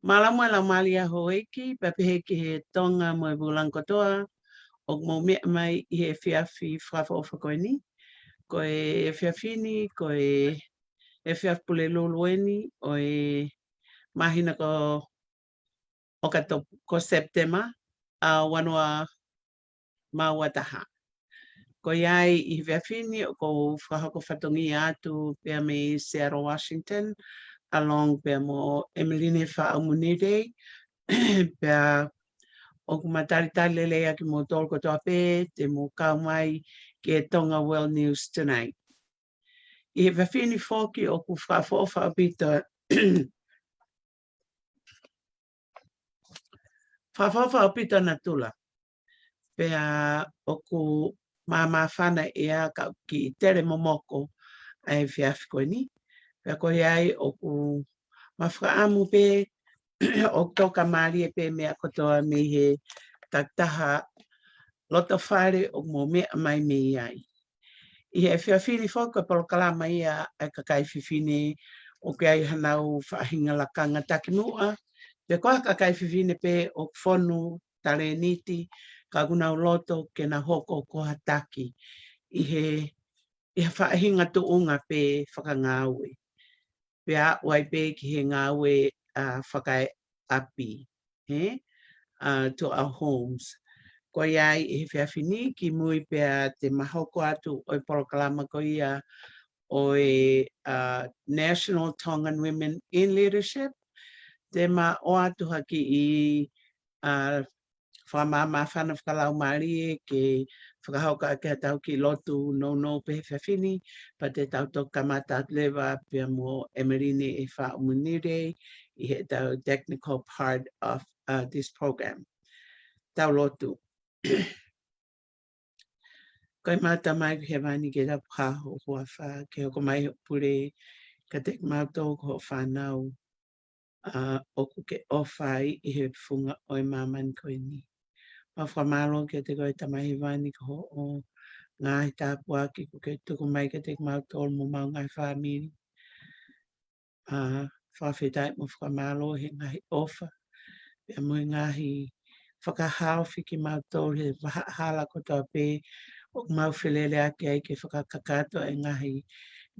Malama la malia hoeki, pepehe ki he tonga mo e bulang kotoa, o mo mea mai i he whiawhi whawha koe ni. Ko e whiawhini, ko e whiawpule lulueni, o e mahina o ko Septema, a wanua mawataha. Ko iai i whiawhini, o ko whahako whatongi atu pia me Seattle, Washington, along pia mo Emeline Whaamunide, pia o ku matari lele aki mo tolu ko toa pē, te mo kau mai ki e Tonga World News Tonight. I he whawhini whoki o ku whawhawha apita whawhawha apita na tula. Pea o ku māmā whana ea ka ki tere momoko a e whiawhi koe ni. Pea koe ai o ku mawhaamu pē o toka maari e pē mea kotoa me he taktaha loto whare o mo mea mai me iai. I he whiawhini whoka polo kalama ia ai ka kai whiwhine o ke ai hanau whaahinga lakanga takinua. Pe koa ka kai whiwhine pe o whonu tale niti ka gunau loto ke na hoko ko hataki. I he whaahinga tuunga pe whakangāwe. Pe a wai pe ki he ngāwe whakai api. To our homes. Ko iai e whiawhini ki mui pia te mahoko atu o i porokalama ko ia o e National Tongan Women in Leadership. Te ma o atu haki i whamama whana whakalau maari ke whakahauka ake tau ki lotu no pe whiawhini, pa te tau toka mata lewa pia mo Emerine e Whaamunire i he tau technical part of this program. Tau lotu. Koe mata mai he wani ke la paho hua wha, ke hoko mai pure ka tek mātou ko whanau oku ke ofai i he funga o i mamani koe ni. Ma whamalo ke te koe tamai he wani ko o ngāhi tāpua ki ko ke tuku mai ke tek mātou mo mau ngai whamiri. Whawhetai mo whamalo he ngahi ofa, pia mui ngahi whakahao whiki mātou he hala ko tō pē, o mau whilele ake ai ke whakakakato e ngahi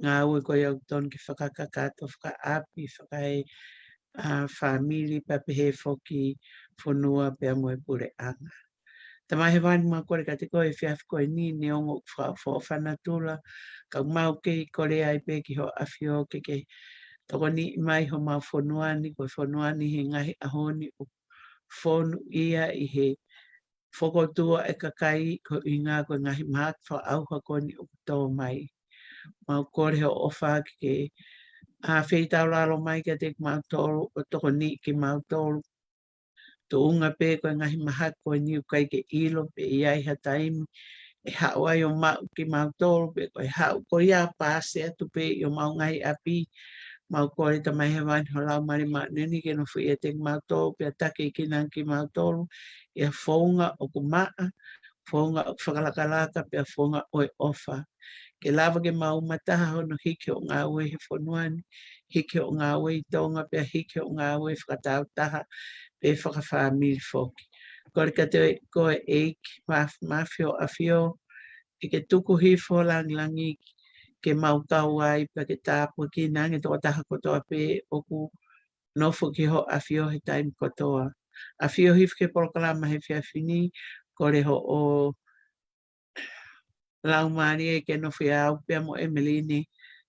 ngā ue koe au ton ke whakakakato, whakaapi, whakai whamili, papehe whoki, whonua, pia moe pure anga. Ta mai he wani mā kore ka te koe whiawhi koe ni ongo whanatula, ka mau kei kore ai pē ki ho awhio ke toko ni mai ho mau whonuani, koe whonuani he ngahi ahoni o whonu ia i he whokotua e kakai ko i ngā koe ngahi mahat wha auha koni o tō mai. Mau kore ho ofa ke whetau lalo mai ke te mautoro o toko ni ki mautoro. Tō unga pē koe ngahi mahat koe ni ukai ke ilo pe iai hataimi e hawai o mau ki mautoro pe koe hau ko ia pāse atu pe i o mau ngahi api. Mau kore ta mai he wani ho lau mari maa neni ke no whi e te mautoro pe atake ki nang ki mautoro. Ia whaunga o ku maa, whaunga o whakalakalaka pia whaunga o e ofa. Ke lava ke maumataha hono hike o ngā ue he whanuani, hike o ngā ue i tonga pia hike o ngā ue whakatautaha pe whakawhamiri whoki. Kore ka te koe eiki, mawhio a whio, i ke tuku hifo langi ke maukau ai pa ke tāpua ki nange tō taha kotoa pe o ku nofo ki ho a whio he taimi kotoa. A whio hif ke porokalama he whiawhini, kore ho o lau maari e ke nofo au pia mo Emeline,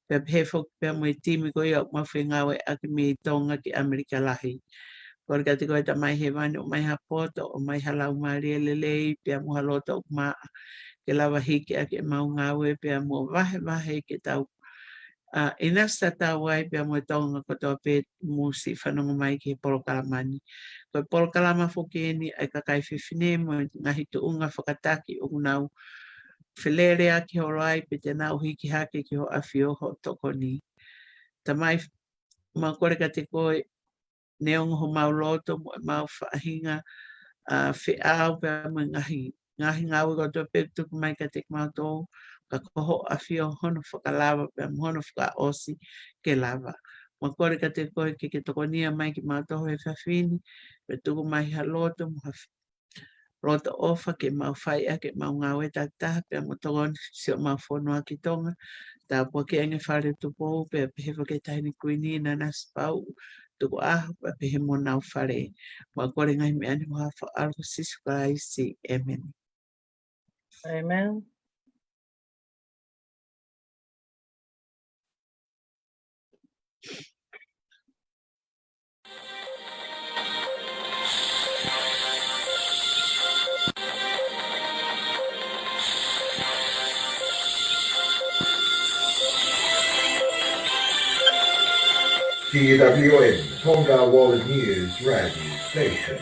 pia hefo pia mo e timi ko i au mawhi ngawe aki me i tonga ki Amerika lahi. Kore ka te koe ta mai he wani o mai ha poto, o mai ha lau maari e lelei, pia mo halota o maa, ke lawa hiki aki e mau ngawe, pia mo wahe ke tau. Inasta tau ai pia mo e tonga kotoa pe musi whanonga mai ki he porokalamani. Koe porokalama whoki ni ai kakai whiwhine mo ngahi tu unga whakataki o unau whilere aki ho rai pe te nau hiki hake ki ho awhio ho toko ni. Ta mai kore ka te koe neongo ho mau loto mo e mau whaahinga whiau pia mo ngahi ngāwe kotoa pe tuku mai ka te mau tō ka koho awhio hono whakalawa pia mo hono whaka osi ke lava. Makore ka te koe ke tokonia mai ki mātoho e whawhini, pe tuku mai ha loto, roto ofa ke mau whai a ke mau ngā weta taha, pe mo tokoni si o mau whanua ki tonga, tā pua ke enge whare tupo, pe hewa ke tahini kuini na nasi pau, tuku aho, pe he mo nau whare. Makore ngai me ane moha wha alko sisu ka isi, amen. Amen. DWN Tonga World News Radio Station.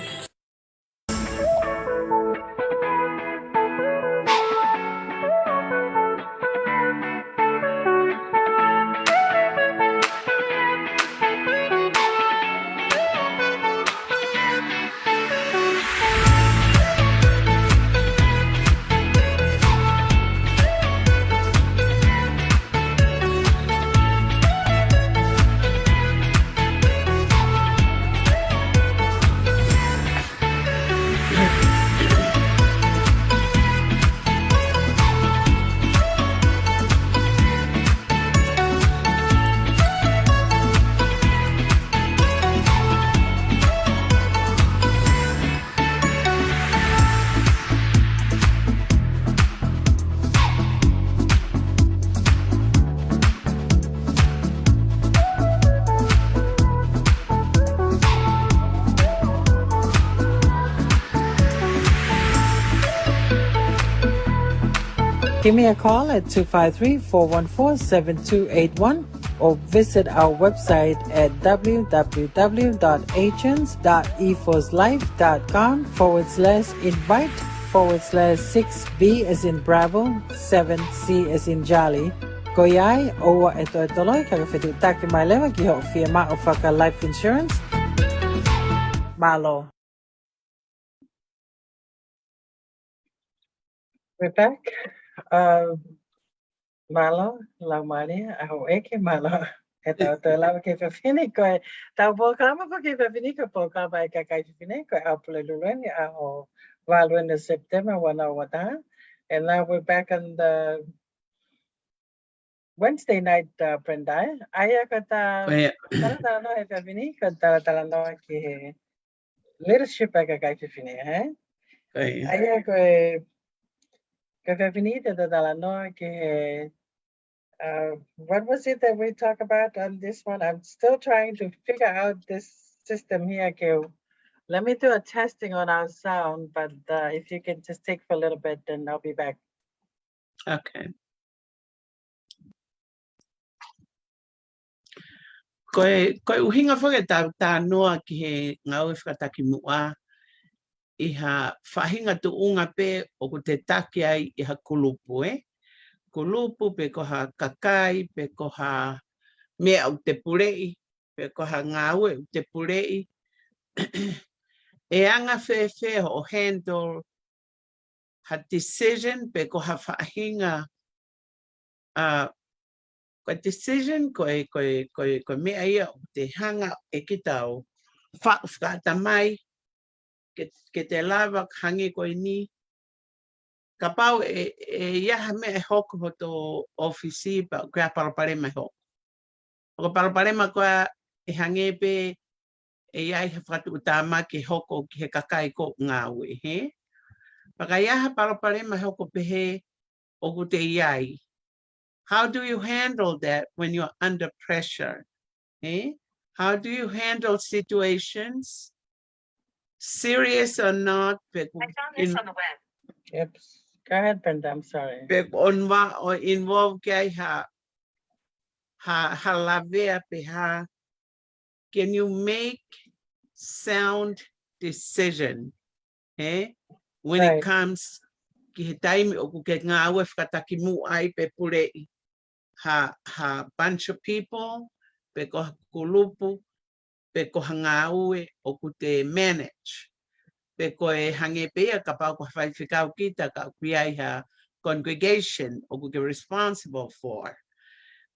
Give me a call at 253-414-7281 or visit our website at www.agents.eforslife.com/invite/6B as in Bravo, 7C as in Jolly. Koyai o ito itoloy kagafetu taki mailewa kiho firma o faka life insurance. Malo. We're back. Malo, lau Maria, aho eke malo. Eta o te lawa ke whawhine koe. Tau pōkama po ke whawhine koe pōkama e kakai whawhine koe au pule lulweni aho waluena September wana wata. And now we're back on the Wednesday night, Brenda. Aya ka ta tala no e whawhine ko tala no ki he leadership e kakai whawhine, he? Aya koe ka whawhine te tala no ki he what was it that we talk about on this one? I'm still trying to figure out this system here, Gil. Let me do a testing on our sound, but if you can just take for a little bit, then I'll be back. Okay. Koe uhinga whake tā noa ki he ngau e whakataki mua i ha whahinga tu unga pe o ko te taki ai i ha kulupu, Kulupu pe ko ha kakai, pe ko ha mea u te purei, pe ko ha ngaue u te purei. E anga whewhe o handle ha decision, pe ko ha whahinga ko decision, ko mea ia o te hanga e kitau. Whakata mai, ke te lava hangi koe ni. Ka pau e iaha mea e hoku ho tō ofisi pa kia paraparema ho. O ka paraparema koa e hangepe e iai he whatu utama ke hoko ki he kakai ko ngā ue, he? Paka iaha paraparema hoko pehe o ku te iai. How do you handle that when you're under pressure? Eh? How do you handle situations? Serious or not? I found this on the web. Yep. Go ahead, Brenda. I'm sorry. Onwa o involve kai ha lavea pe ha. Can you make sound decision? Eh? When Right. it comes ki he taimi o ku ke ngā ue whakataki mu ai pe purei. Ha bunch of people, pe ko kulupu, pe ko ngā ue o ku te manage. Pe ko e hange pea ka pau ko whai whikau kita ka kuiai ha congregation o ku ke responsible for.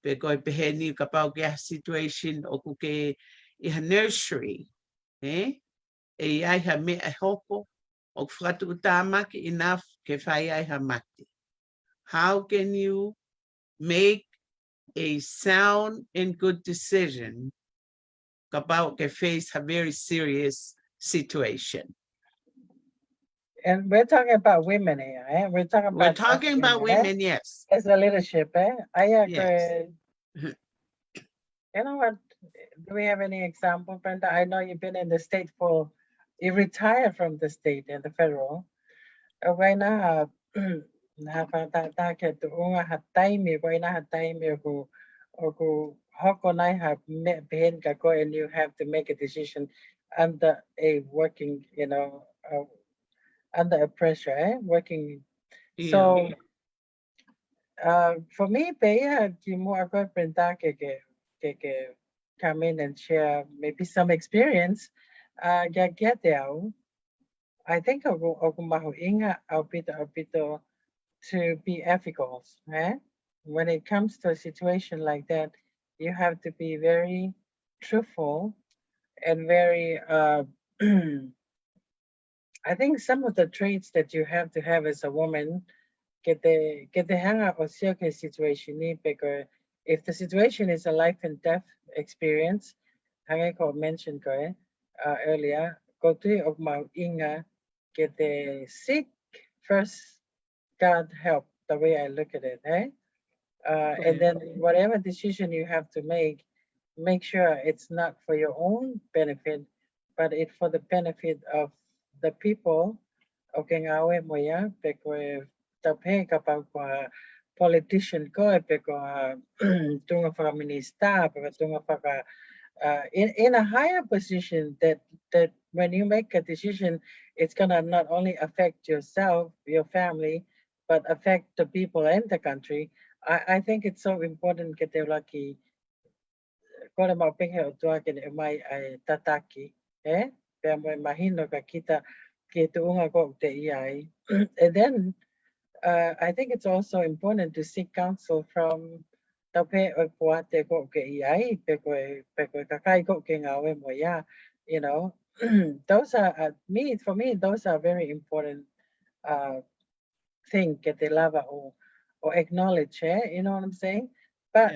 Because beheni kapau ke situation o ke I nursery, e ai ha me a hoko o whakatu utamaki enough ke whai ai ha mati. How can you make a sound and good decision about to face a very serious situation? And we're talking about women here, eh? We're talking about women, yes. As a leadership, eh? Yes. You know what? Do we have any example, Brenda? I know you've been in the state you retired from the state and the federal. Right now, and you have to make a decision under a working, under a pressure, working. Yeah. So, for me, come in and share maybe some experience. Get there. I think I'll be to be ethical. When it comes to a situation like that, you have to be very truthful and very I think some of the traits that you have to have as a woman get the hang up of situation because if the situation is a life and death experience, I mentioned earlier, go to of my inga, get the sick first, God help the way I look at it, eh? And then whatever decision you have to make sure it's not for your own benefit, but it's for the benefit of the people. Okay, ngawe mo ya, because taphe kapag politician ko, because tunga pa minister, tunga pa in a higher position that when you make a decision, it's gonna not only affect yourself, your family, but affect the people and the country. I think it's so important que te lucky. Kung mapinghe utua ke mai ai tataki, Pero mo imagino ka kita unga ko te iai. And then I think it's also important to seek counsel from tape o puate ko ke iai peko kakai ko ke ngawe mo ya, you know. Those are for me those are very important thing que te lava or acknowledge, you know what I'm saying? But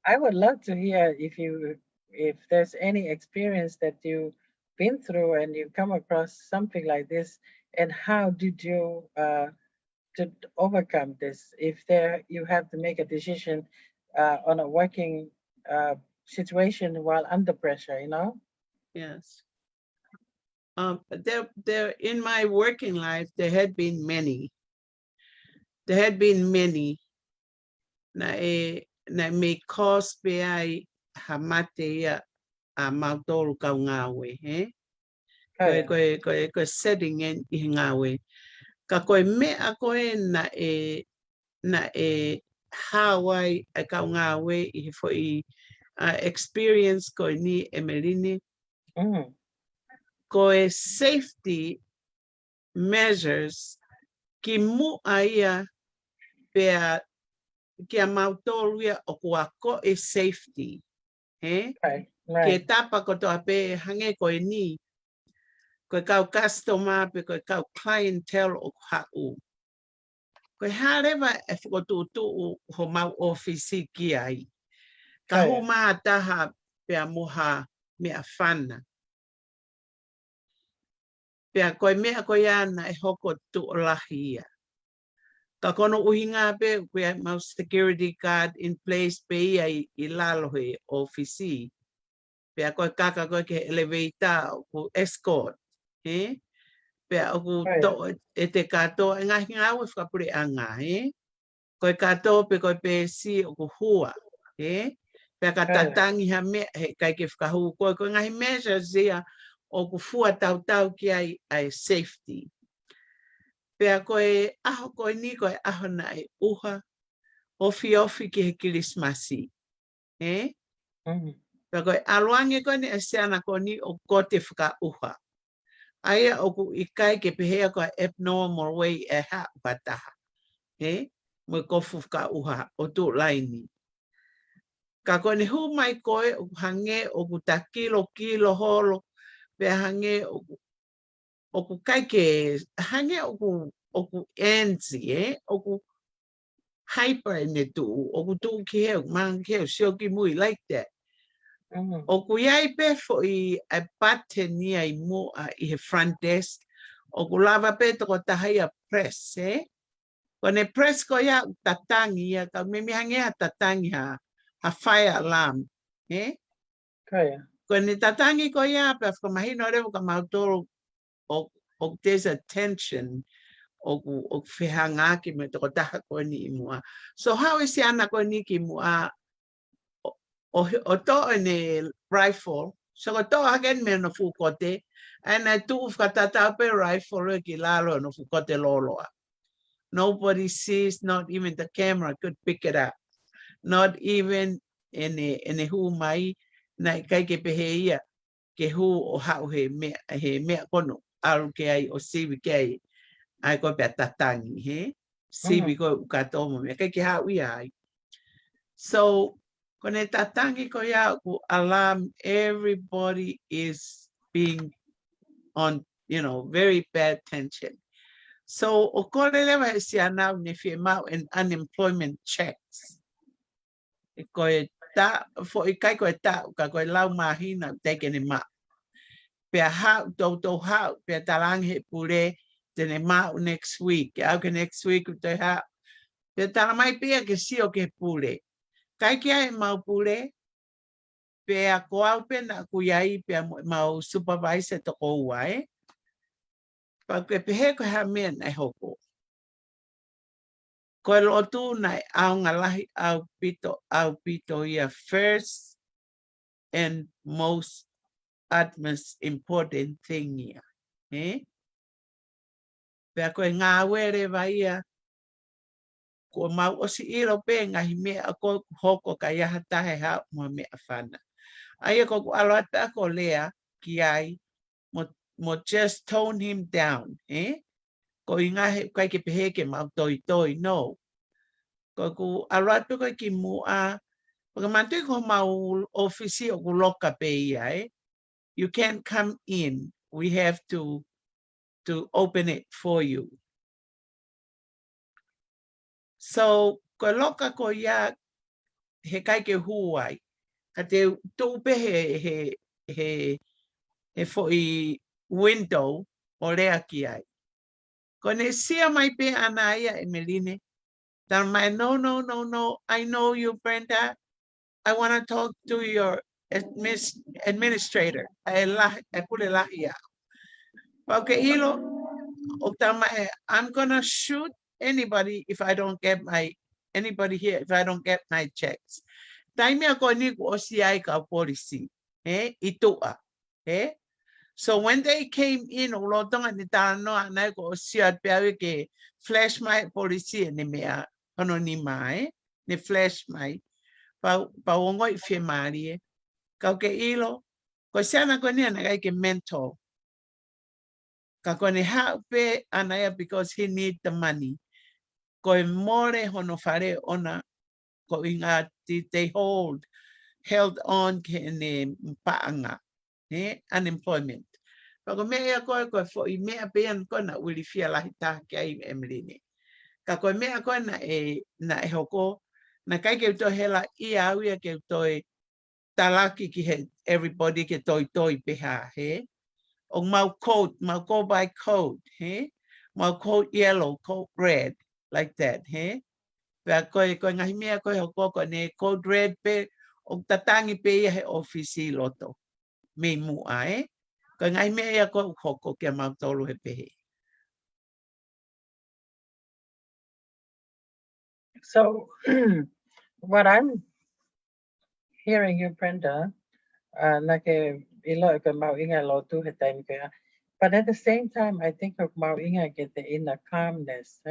I would love to hear if there's any experience that you've been through and you come across something like this, and how did you to overcome this? If you have to make a decision on a working situation while under pressure, you know? Yes. There in my working life, there had been many. There had been many. Na me cause be ai hamate ya a mautolu ka ngawe, Koe setting in I ngawe. Ka koe mea koe na Hawaii a ka ngawe I fo experience koe ni Emeline. Koe safety measures ki mu aia pea ki a mautolu ia o kua ko safety. Right. Ke tapa ko to ape hange koe ni. Koe kau customer pe koe kau clientele o hau. Koe harewa e whakotutu ho mau ofisi ki ai. Ka huma taha pea moha mea whana. Pea koe mea koe ana e hoko tu o lahi ia. Ka kono uhinga pe koe mau security card in place pe ia I lalo he ofisi. Pea koe kaka koe ke elevator ko escort. Pea oku to te katoa ngahi ngau e whakapure anga. Koe katoa pe koe pe si oku hua. Pea ka tatangi ha mea he kai ke whakahu. Koe ngahi measures ia oku fua tau ki ai safety. Pea koe aho koe ni koe aho na e uha. Ofi ki he kirismasi. Pea koe aluange koe ni asiana koe ni o kote whaka uha. Aia oku I kai ke pehea koe abnormal way e ha pataha. Mo kofu whaka uha o tu laini. Ka koe ni hu mai koe o hange o ku ta kilo holo pe hange o ku kaike hange o ku enzi o ku hyper ne tu o ku tu ki he mang ki sio ki mui like that. O ku iai pe fo I a button ni ai mo I he front desk o ku lava pe to ko tahai a press Kone press ko ia tatangi ia ka me hange a tatangi ha fire alarm Kaya. Kone tatangi ko ia pe ko mahino re ka mautoro o there's a tension o fehanga ki me to ko taha ko ni mua. So how is ana ko ni ki mua o to ne rifle so ko to again me no fu kote ana tu ka tata pe rifle ki lalo no fu kote lolo. Nobody sees, not even the camera could pick it up. Not even in a hu mai na kai ke peheia ke hu o hau he mea kono aru ke ai o siwi ke ai ko pe tatangi siwi ko ukatomo me kai ke hau ia ai. So kone tatangi ko ia ku alarm everybody is being on very bad tension. So o kore lewa e si anau ne fie mau in unemployment checks. E koe ta, fo I kai koe ta, ka koe lau mahina teke ne mau. Pea hau, tau hau, pea talang he pure, tene mau next week. Au ke next week utoi hau. Pea talamai pia ke sio ke pure. Kai kia e mau pure, pea ko au pena kuyai, pea mau supervisor to ko ua Pa ke pehe ko ha mea nai hoko. Ko lo tu nai au ngalahi au pito ia first and most utmost important thing ia. Pea koe ngā were vai ko mau osi iro pe ngahi mea ko hoko ka iaha tahe hau mua mea whana. Aia ko aloata ko lea ki ai mo just tone him down. Ko I ngahe kai ke pehe ke mau toi no. Ko ku aloata ko ki mua Porque mantui ko mau ofisi o kuloka pe ia You can't come in. We have to open it for you. So ko loka ko ia he kai ke huai. Ka te tupe he fo I window o rea ki ai. Ko ne sia mai pe ana ia Emeline. Tan mai no. I know you Brenda. I want to talk to your administrator. Okay, I'm gonna shoot anybody if I don't get my checks. Taime ako ni ko OCI ka policy. Itua. So when they came in, ulotonga ni tano anay ko OCI piawi ke flash my policy ni mea ano ni mai ni flash my pa wongo ifemari ka ke ilo ko sana ko ni anay ke mentor ka ko ni hape anaya because he need the money ko more hono fare ona ko inga they held on ke ni paanga unemployment pa ko mea ko fo I mea pean ko na uli fia lahita ke ai Emeline ka ko mea ko na hoko na kai ke to hela ia au ke to talaki ki he everybody ke toi peha o mau go by code mau code yellow code red like that Pea koe ngahi mea koe hoko ne code red pe o tatangi pe he ofisi loto me mua koe ngahi mea koe hoko ke mau tolu he pehe. So what I'm hearing you, Brenda, like ilo ko mau inga lo tu he time kaya. But at the same time, I think of mau inga get the inner calmness.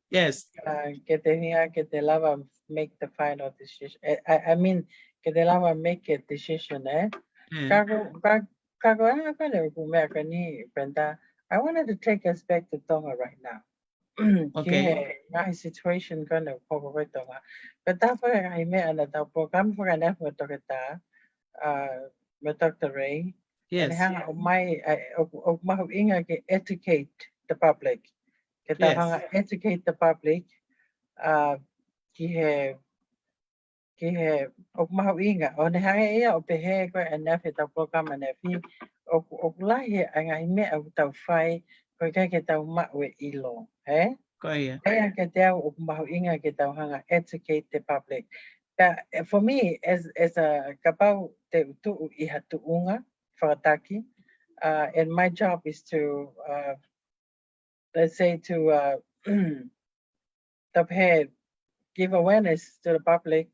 Yes. Get the lava make the final decision. I mean, get the lava make a decision. Brenda, I wanted to take us back to Tonga right now. Okay. Ngahi situation ko na ko ito nga. Kata pa ngahi me ana ta program pa kana ko to kita Dr. Ray. Yes. And hang my inga ke educate the public. Kita hanga educate the public. Ki mahu inga o ne hanga ia o pehe ko ana ta program ana fi o lahi anga me o tau fai ko ka ke tau ma we ilo. Kaya ke tau o mahu inga ke tau hanga educate the public. For me, as a kapau te tu iha tuunga whakataki, and my job is to, let's say, to give awareness to the public,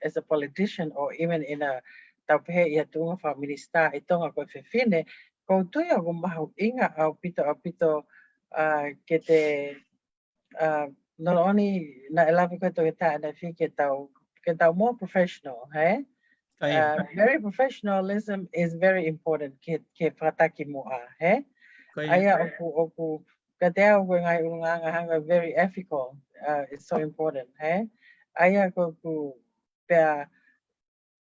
as a politician or even in a iha tuunga wha minista itonga ko whiwhine, ko tuia ko mahu inga au pito ke te, not only na elavi ko to ta na fi ke tau more professional, very professionalism is very important. Ke whakataki moa, Aya oku katea oku ngai unga hanga very ethical. It's so important, Aya koku pea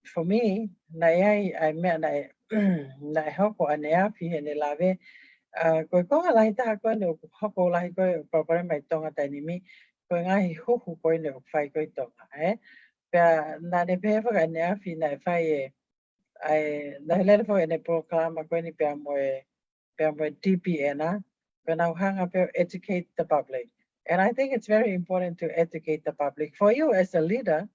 for me na I met na hoko anea fi hene lave. Ko lai ta ko ne hoko lai ko papare mai tonga tani mi ko ngai huhu ko ne fai ko tonga, na de pe fa ne afi na fai na hele fo ne programa ko ni pe mo TPN when I hang up educate the public, and I think it's very important to educate the public. For you as a leader,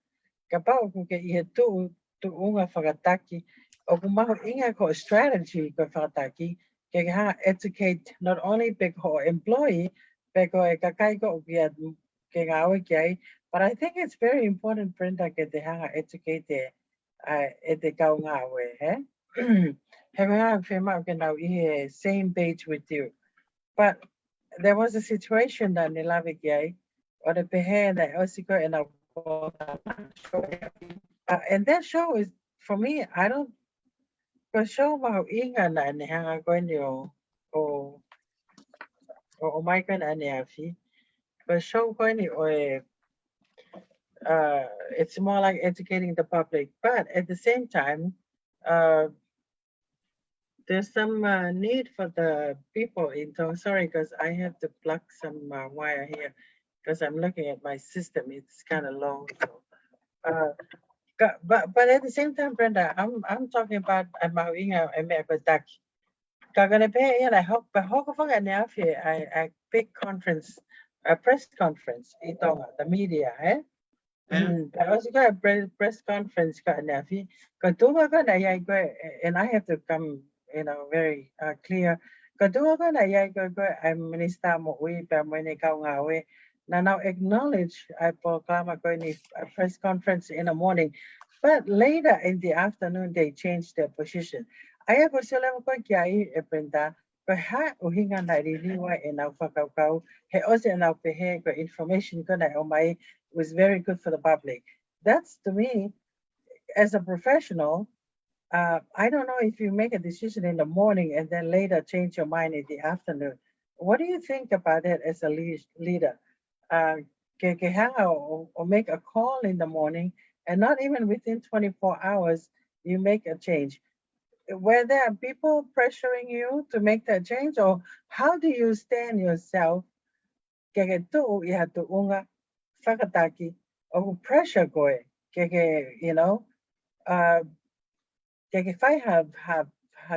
kapau ku ke I tu unga whakataki o ku mahu inga ko strategy ko whakataki ke hanga educate not only pe ko employee pe ko e kakai ko ke ngawe kiai. But I think it's very important, Brenda, que te hanga educate te kau ngawe, Having fema ke now same page with you. But there was a situation that nilavi kiai, or the pehe that osiko and and that show is for me. I don't go show mau inga na ni hanga ko ni o mai kan ani afi. Go show ko ni o it's more like educating the public, but at the same time, there's some need for the people in town. Sorry, because I have to plug some wire here because I'm looking at my system. It's kind of low. So, but at the same time, Brenda, I'm talking about Mauinga America Dak. Kagana pay I hope I big conference, a press conference, the media, I also got a press conference and I have to come, very clear. I'm minister now acknowledge I proclaim a press conference in the morning, but later in the afternoon they changed their position. I have also uhinga na riliwa e nau whakaukau, he ose nau pehe ko information ko na o mai was very good for the public. That's to me, as a professional, I don't know if you make a decision in the morning and then later change your mind in the afternoon. What do you think about it as a leader? Or make a call in the morning and not even within 24 hours, you make a change. Were there people pressuring you to make that change, or how do you stand yourself? Whakataki o pressure goe if I have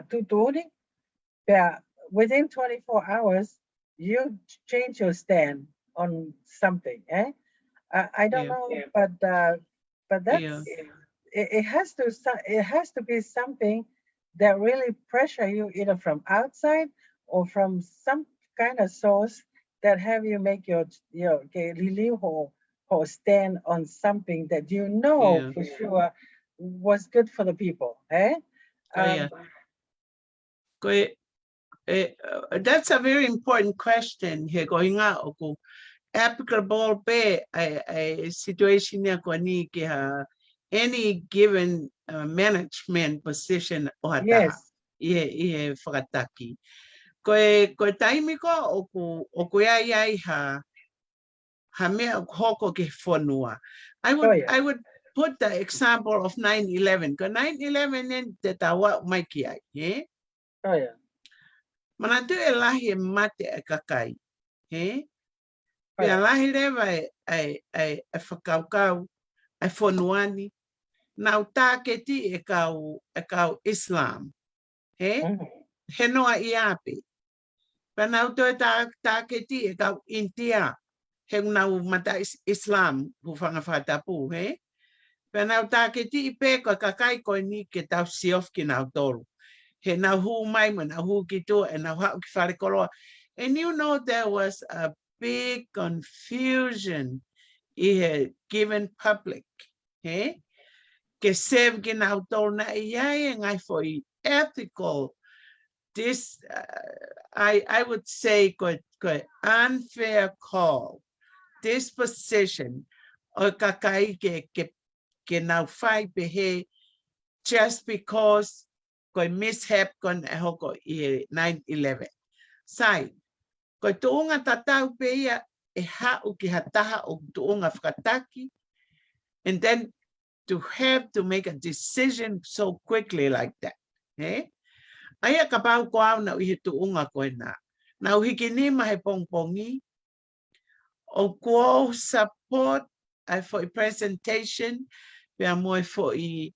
tuturi, within 24 hours you change your stand on something, I don't know, but that's it has to be something that really pressure you either from outside or from some kind of source that have you make your or stand on something that for sure was good for the people, that's a very important question here going out. Applicable be a situation any given management position or whakataki. Ko taimi ko o ku ia ha Hamea hoko ke fonua. I would put the example of 9/11. Because 9/11 in te tawa mai ki ai. Oh yeah. Manatu e lahi e mate e kakai. Pea lahi lewa e whakaukau, e fonuani. Nau tāketi e kau Islam. He noa i ape. Pea nau toi tāketi e kau India. He nau mata Islam hu whangawhatapu, he? Pea nau tāketi I pe koe kakai koe ni ke tau siof ki nau tolu. He nau hu mai mo nau hu ki tua e nau hau ki whare koroa. And you know there was a big confusion I had given public, he? Que sev ki nau tolu na iai e ngai foi ethical. This, I would say, unfair call. This position, o kakai ke nau fai pehe, just because ko mishap kon e hoko I 9/11. Sai, ko tuunga tatau peia e hau ki hataha o tuunga whakataki, and then to have to make a decision so quickly like that. Aia ka pau ko au na uhi tuunga koe na. Na uhiki ni mahe pongpongi, o kuo support ai for presentation, pia moe for I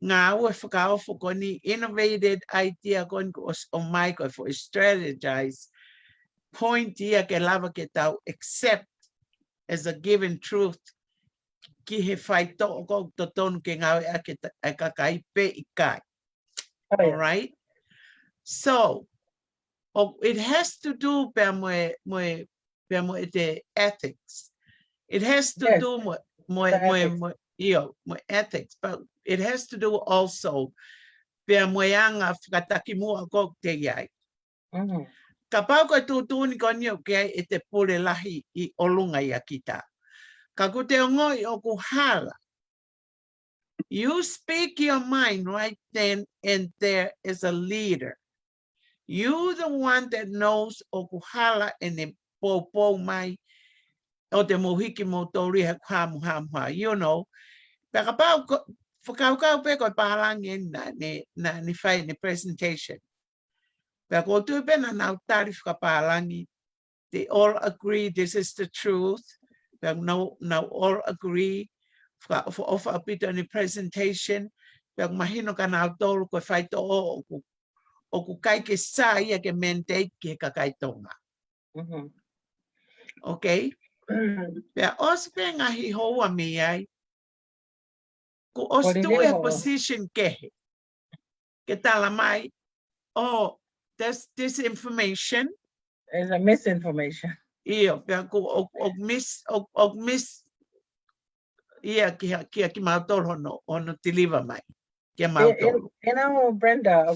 ngā ua whakao for koni innovated idea koni o mai koe for strategize point ia ke lava ke tau accept as a given truth ki he whai to o kou to tonu ke ngau e kakai pe I kai. All right? So, it has to do with the ethics. It has to do with ethics, but it has to do also with moyanga whakataki mua ko te iai. Ka pau koe tūtūni ko ni o ke e te pule lahi I olunga I a kita. Ka ku te ngoi o ku hala. You speak your mind right then and there as a leader. You the one that knows o kuhala and the po mai o te mohiki mo tori ha kamuhamha. You know, peka pau whakaukau pe koe pahalangi na ni whai ni presentation. Peka o tu pe na nau tari whakapahalangi. They all agree this is the truth. Peka now all agree. For offer a bit on the presentation. Peka mahino ka nau tolu koe whai to o ku kai ke sa ia ke mente ke kakai tonga. Okay? Pea os pe ngahi hoa mi ai, ku os tu e position kehe. Ke tala mai, oh, there's this information. It's a misinformation. Iyo, pea ku og miss ia ki mautoro ono tiliva mai. You know, Brenda,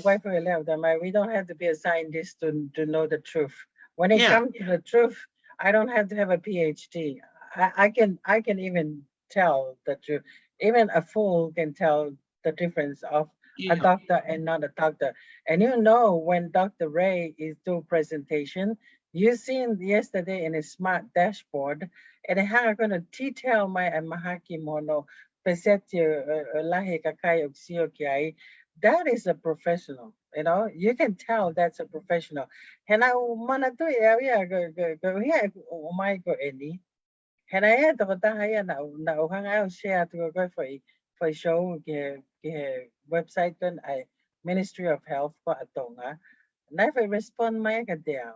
we don't have to be a scientist to know the truth. When it comes to the truth, I don't have to have a PhD. I can even tell the truth. Even a fool can tell the difference of a doctor and not a doctor. And you know, when Dr. Ray is doing presentation, you seen yesterday in a smart dashboard, and how I'm going to detail my mahaki mono. That is a professional, you know. You can tell that's a professional. And I mana to area go here oh my god any. And I had to na hang out share to go for show website then I Ministry of Health for Atonga. Never respond my there.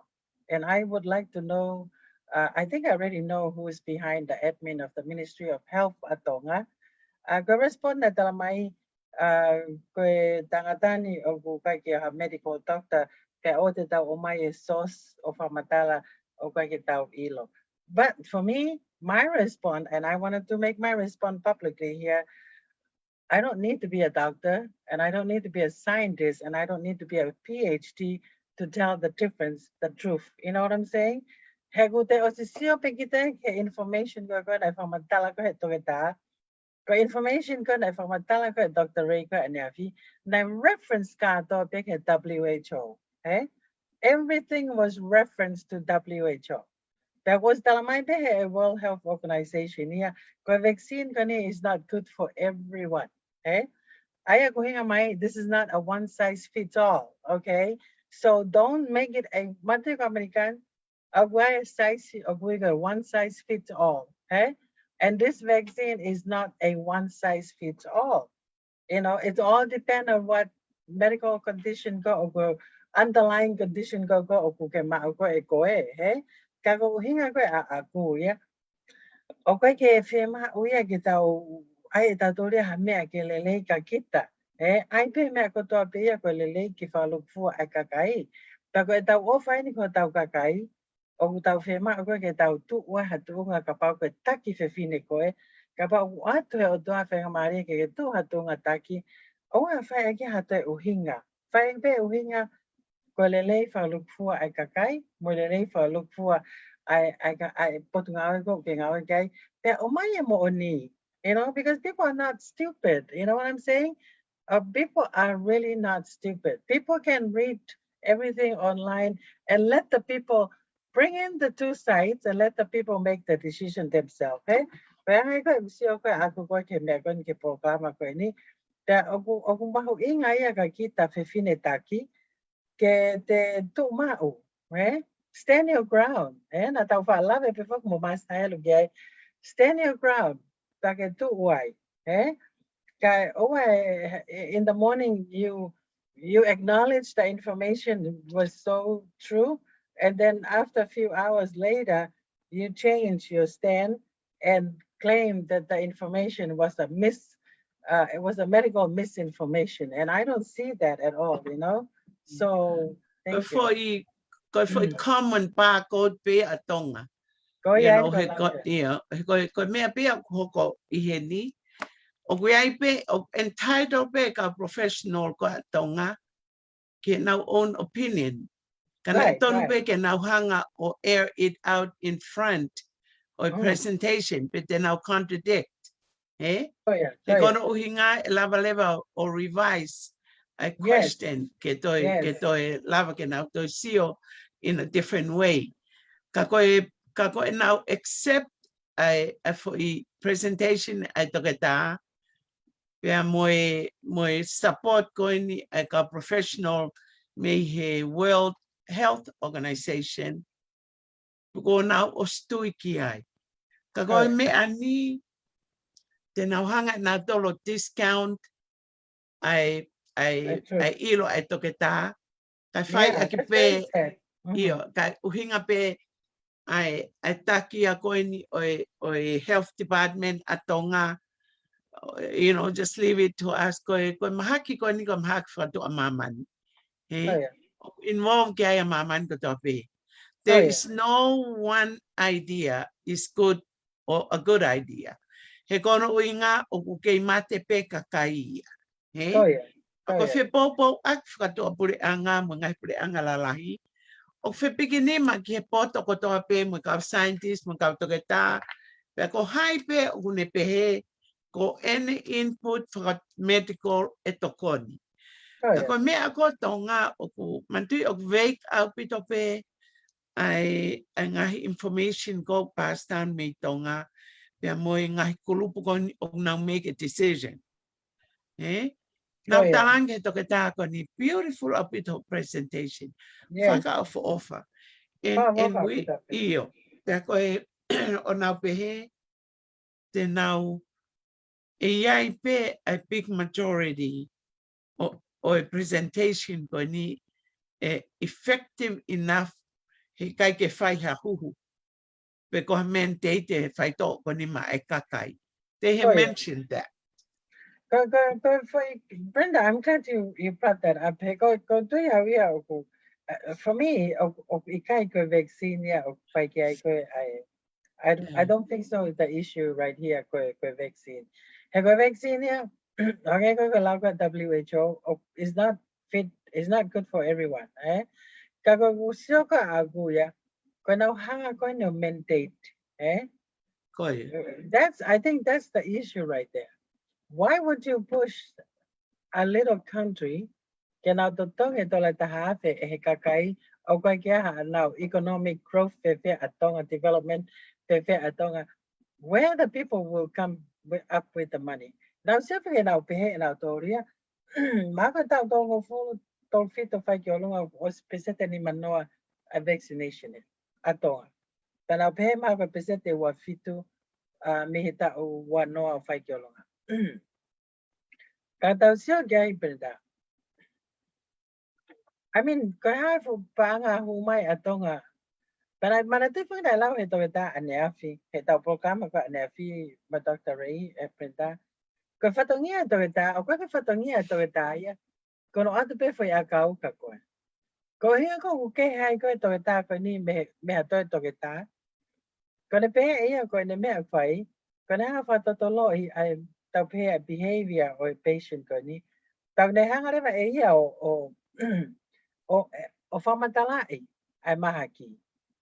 And I would like to know I think I already know who is behind the admin of the Ministry of Health Atonga. Correspond na talamay kay tangatani o kay medical doctor kay ote daw umay source of amatala o kay daw ilo. But for me, my response, and I wanted to make my response publicly here, I don't need to be a doctor, and I don't need to be a scientist, and I don't need to be a PhD to tell the difference, the truth. You know what I'm saying? Hegute o si siyo pekite ke information ko na from amatala ko heto kita. Ko information ko na informatala ko Dr. Ray ko anafi na reference ka to WHO. Okay? Everything was referenced to WHO. That was the World Health Organization. Yeah, vaccine is not good for everyone. Okay, this is not a one size fits all. Okay, so don't make it a American one size fits all. Okay, and this vaccine is not a one size fits all. You know, it all depends on what medical condition go underlying condition go ke ma he kago hinga ya ke fema uya kita ai ta to le ha me ke le ka kita ai pe me ko to pe ya ko le ki fa lu fu ai ka kai ta ko ta o fa ni ko ta ka kai o ta fema ko ke ta tu wa ha tu nga ka pa ko ta ki fe fine ko ka pa wa to o to fa ma ri ke tu ha tu nga ta ki o a fa ke ha te o hinga fa pe o hinga ko le fa lu fu ai ka kai mo le fa lu fu I put go okay. You know, because people are not stupid. You know what I'm saying? People are really not stupid. People can read everything online and let the people bring in the two sides and let the people make the decision themselves. Okay? Kaya nga ko, ako ko meron ke programa ko ini. Oku mahu ingay ka kita fefinetaki ke te tumao. Stand your ground. Natau fa lave pe fok mo mas tayo gay. Stand your ground. Take tu uai. In the morning you acknowledge the information was so true, and then after a few hours later you change your stand and claim that the information was it was a medical misinformation, and I don't see that at all, you know. So thank you. Ko common pa ko pe atonga. You know, he ko me pe ko iheni. O pe entitled pe ka professional ko atonga ke now own opinion. Kana ton pe ke now hanga or air it out in front or presentation, but they now contradict. Ke kono uhinga lava or revise a question ke toi lava ke now to sio in a different way. Kako now accept a for presentation at toketa where moi support going a professional may he World Health Organization go now ostuiki ai. Kako me ani te now hanga na dolo discount I ilo ai toketa ka fai akipe io ka uhinga pe I taki a koini oi health department atonga, you know, just leave it to us ko mahaki ko ni ko mahak fa to amaman. Involve kaya amaman ko to be. There is no one idea is good or a good idea. He kono uinga o kay mate pe kakai. Ako fe popo ak fa to apure anga mga pure anga lalahi. O fe pikini maghe poto ko to pe mo ka scientist mo ka to keta pe ko hai pe une pe he ko any input for medical etokoni ko me ako tonga o ku mantu o wake up pito pe ai nga information go pass down me tonga pe mo nga kulupu ko na make a decision now talang to keta ko ni beautiful apito presentation faka of offer in we iyo ko o na pe te now a big majority or a presentation ko ni effective enough he kai ke fai ha huhu pe ko men te fai to ko ni ma e kakai they have mentioned that. Brenda, I'm glad you brought that up. Go do ya for me ikai ko vaccine ya I don't think so is the issue right here ko vaccine. Have a vaccine ya okay ko WHO is not fit, is not good for everyone. Kago usyo ka agu ya ko na hanga ko no mandate. I think that's the issue right there. Why would you push a little country que na totong ito la tahafe kakai Okay, now economic growth, development, where the people will come up with the money. Now, simply now pay in our toria, Maka tao don't full don't fit to fight your long or specific any manoa a vaccination. Atonga. Then I'll pay my representative what fit to mihita o what no fight your long. Kata siya gay brenda. I mean, kaya for panga humay atonga. But manati pang dalaw ito ita aneafi. Ito programa ko aneafi ba Dr. Ray brenda. Kaya fatongia ito ita. O kaya fatongia ito ita ya. Kono ato pe foi akau ka ko. Ko hia ko ke hai ko ito ita ko ni me ato ito ita. Ko ne pe ia ko ne me fai. Ko na fa to lo I tau pe behavior or patient ko ni. Tau ne hanga re ba ia o whamatalai ai mahaki.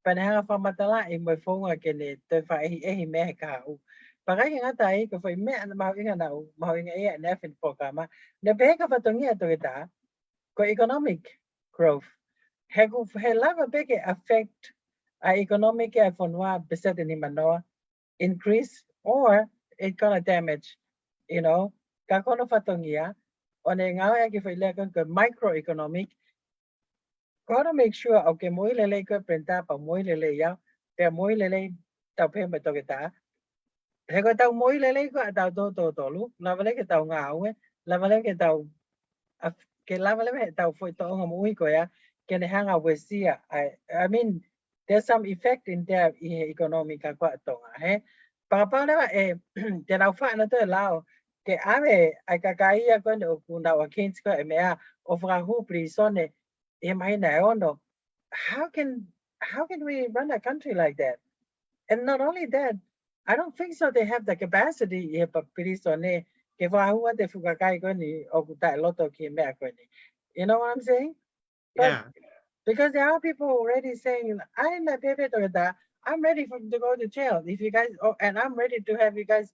Panahanga whamatalai mo whonga ke ne te whai me ka u. Pakai ngata ai ko whai me ana mau inga nau, mau inga ia ne fin programa. Ne peka whatongia to ita, ko economic growth. He lava peke affect a economic e whanua beset ni manoa increase or it gonna damage, you know, ka kono whatongia, o ne ngau e ki whai leka ko microeconomic. Gotta make sure okay moi lele ko prenta pa moi lele ya pe moi lele tau pe me to kita he ko tau moi lele ko tau to lu la vale ke tau ngau la vale ke tau ke la vale tau foi to nga moi ko ya ke ne hanga wesia I mean there's some effect in their economic ko to nga he pa na te lau fa na te lao ke ave ai ka kai ya ko no ku na wa kins ko me a ofra hu prisone how can we run a country like that? And not only that, I don't think so. They have the capacity. You know what I'm saying? But Yeah. because there are people already saying, I'm not I'm ready to go to jail. If you guys, and I'm ready to have you guys,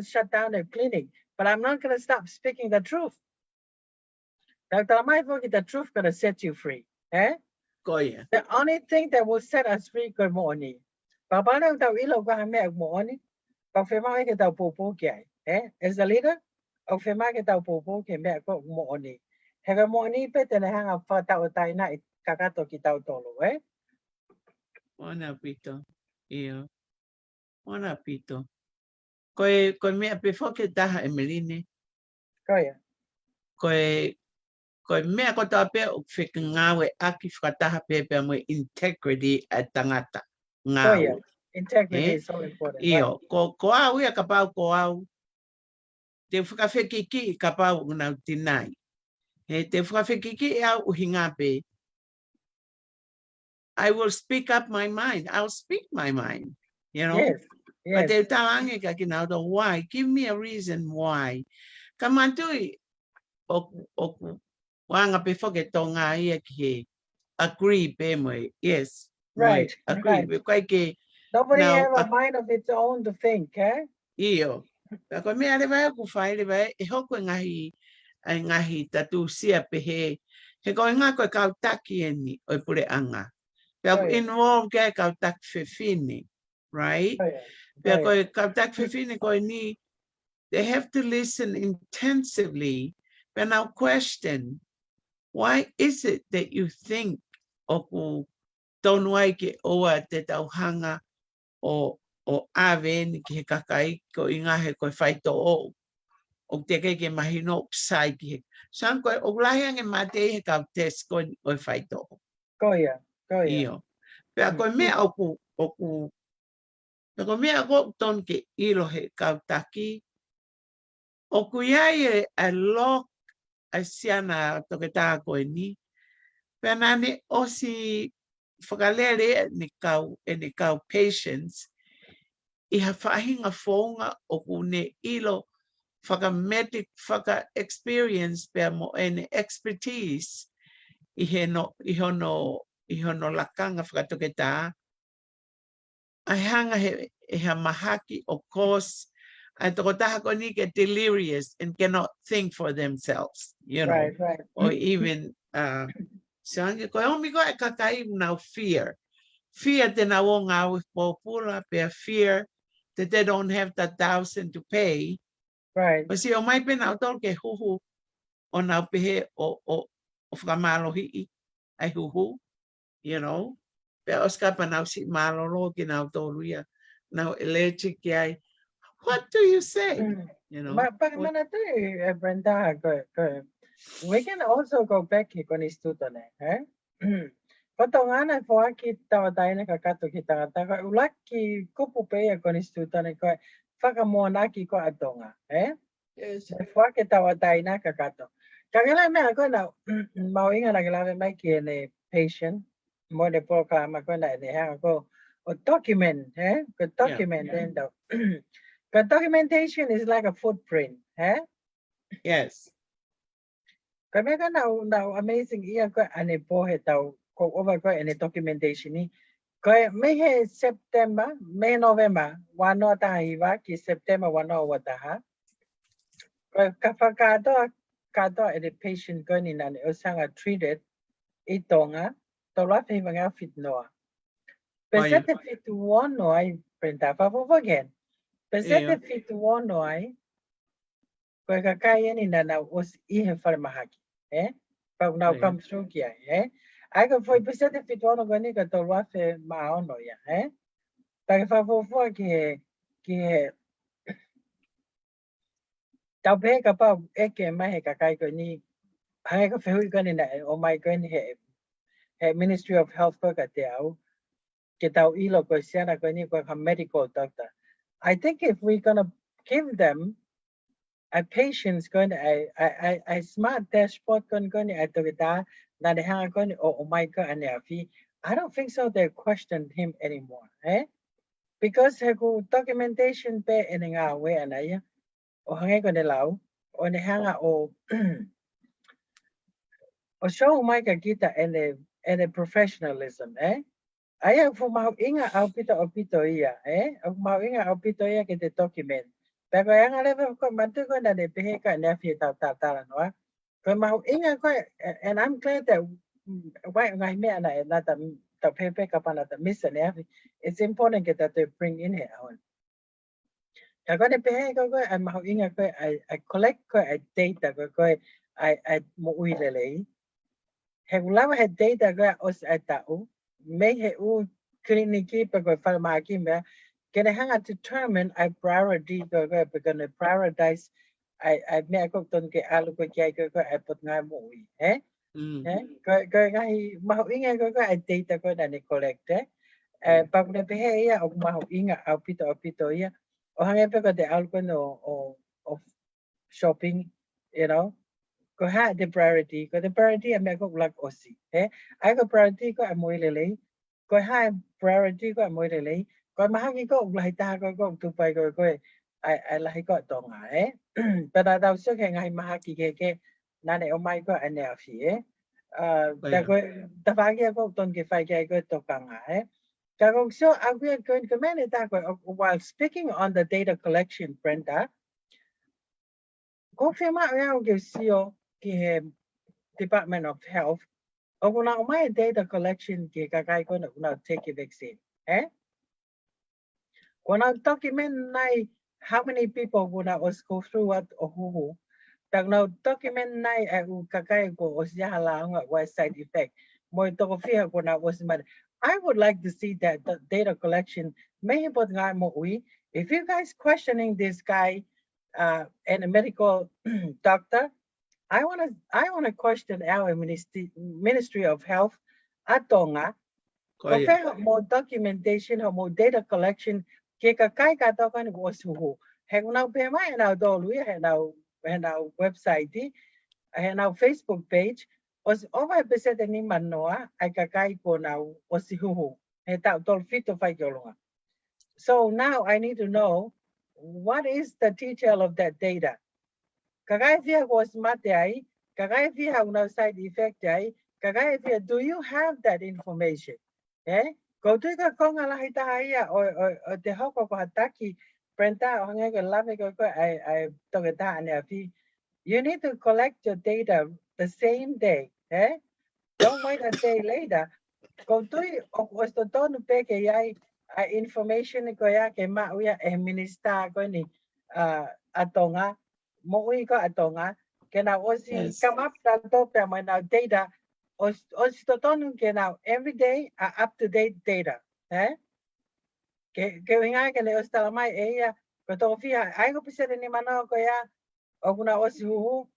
shut down the clinic. But I'm not going to stop speaking the truth. Dr. Amai, the truth going to set you free. Eh? The only thing that will set us free good morning. Papa lang daw ilaw ka hame ag morning. Pag fema ka daw pupo kay. As a leader, og fema ka daw pupo kay me ako morning. Hega morning pe tena hanga fa tao tay na kakato kita tolo, Ona pito. Iyo. Ona pito. Koe me before ke taha Emeline. Koya. Koe mea ko tape o whikangawe aki whakataha pepe mo integrity at tangata. Koya. Integrity is so important. Iyo, ko au ia ka pau ko au. Te whakawhekiki ka pau ngau tinai. He te whakawhekiki au uhingape. I will speak up my mind. I'll speak my mind. You know? Yes. But te tawange ka kinauta, why? Give me a reason why. Kamantui, o wanga pe whake tonga ia ki he. Agree, Bemwe. Yes. Right. Agree. Right. Nobody have a mind of its own to think, eh? Iyo. Ko me ale vai ku fai le vai e hoko ngahi tatu sia pe he ko nga ko ka taki ni o pure anga. Pe ko involve ke ka tak fefini, right? Pe ko ka tak fefini ko ni they have to listen intensively but now question why is it that you think oku don't like oa te tauhanga o ave ni ki he kakai ko inga he ko whaito o te ke mahino sai ki he. San koe o lahi ange mate he kau test ko o whaito. Koia. Iyo. Pea koe mea oku pe ko mea ko ton ke ilo he kau taki oku iai a lok a siana toke tā koe ni. Pea nane osi whakalere ni kau patience I ha whahinga whonga o kune ilo whakamedic experience pea mo ene expertise I hono lakanga whakatoke tā. Ai hanga he mahaki of course ai toko taha ko ni ke delirious and cannot think for themselves, you know, right. or even Sange ko homi ko e kakai now fear. Fear te na o ngā with popula pe fear that they don't have the 1,000 to pay. Right. But si o mai pe na tol ke huhu o na pehe o whakamalohi ai huhu, you know. Pe oska pa na si malolo ki na toluia. Now electric ai. What do you say? You know. But Brenda, go. We can also go back to Instituto, eh? Potongana for aki tawadai ka kato ki tagata ulaki kupu pe ko Instituto ne ko whakamoanaki ko atonga, eh? Yes. For aki tawadai na ka kato. Kagala me ako na mauinga na galawe mai ki ne patient mo de programa ko na ne ha ko o document, eh? Ko document then the the documentation is like a footprint, eh? Yes. Kami ka na amazing iya ko ane po hetaw ko over ko ane documentation ni ko may September may November wano ta hiwa ki September wano wata ha ko kato ane patient ko ni nani usanga treated itonga to la fi nga fit noa pesete fit wano ay prenta pa po again pesete fit wano ay ko kakaya ni na us ihe farmahaki eh pag now come through kia eh ai ko foi pesete fit wano gani ka to la fe maono ya eh pag fa po ki tau pe ka pa eke mai ka kai ko ni ai ko fe ko ni na o mai ko ni he Ministry of Health ko ka te au ke tau ilo ko siana ko ni ko ka medical doctor. I think if we're gonna give them a patient's going to a smart dashboard going to at the na de hang going oh my god and I don't think so they questioned him anymore, eh? Because he go documentation pe in nga we anaya o hang ko de lao o ne hanga o o show my kita and the professionalism, eh? Aya fu mau inga au pito ia, eh? Au mau inga au pito ia ke te document. Pero yang ale ko mantu ko na de pehe ka na fi ta no. Ko mau inga ko and I'm glad that why ngai me na na ta pepe ka pana ta miss na it's important that they bring in here on. Ya ko de pehe ko mau inga ko I collect ko data ko I mo uilele. He ulawa he data ko os atau may he u kliniki pa ko farmaki me can hang determine I priority go gonna prioritize I me ko ton ke alu ko kai ko I put ngai mo eh ko ngai mau inga ko I data ko na ni collect eh pa ko pe he ya o mau inga au pito ya o hang pe ko de alu ko no of shopping, you know. Ko ha the priority me ko like osi eh I ko priority ko mo lele ko ha priority ko mo lele ko mahagi ko lai ta ko tu pai ko I lai ko tong eh pero daw so ke ngai mahagi ke na ne o mai ko ane afi eh ta ko ta fa ke ko ton ke fai ke ko to kang eh ka ko so I ko ko mene ta ko while speaking on the data collection, Brenda, ko firma ya o ke sio ke Department of Health, o kuna umay data collection ki kakay ko na take a vaccine, eh? Kuna document nai how many people would was go through what or who, tag na document nai u kakay ko o siya halang what side effect. Mo ito ko fiya ko na was man. I would like to see that the data collection may put nga mo uwi. If you guys questioning this guy and a medical doctor, I want to question our Ministry of Health atonga ko more documentation or more data collection ke ka kai ka to kan was who he na pe mai na do lui he na website he na Facebook page was over percent ni manoa ai ka kai ko na was who he ta do fit to fight your. So now I need to know what is the detail of that data. Kagaya was Matei, Kagaya have no side effect, Kagaya, do you have that information? Eh? Go to the Konga Lahitaya or the Hoko Hataki, Brenta, Hanga Laviko, I took a you need to collect your data the same day, eh? don't wait a day later. Kung tuy o gusto to no pe ke yai information ko ya ke ma uya minister ko ni atonga mo ui ko atonga ke na osi come up tanto pe ma na data os to no ke na every day up to date data ke winga ke le os tala mai ya ko to fia ai ko pise ni mana ko ya o kuna osi hu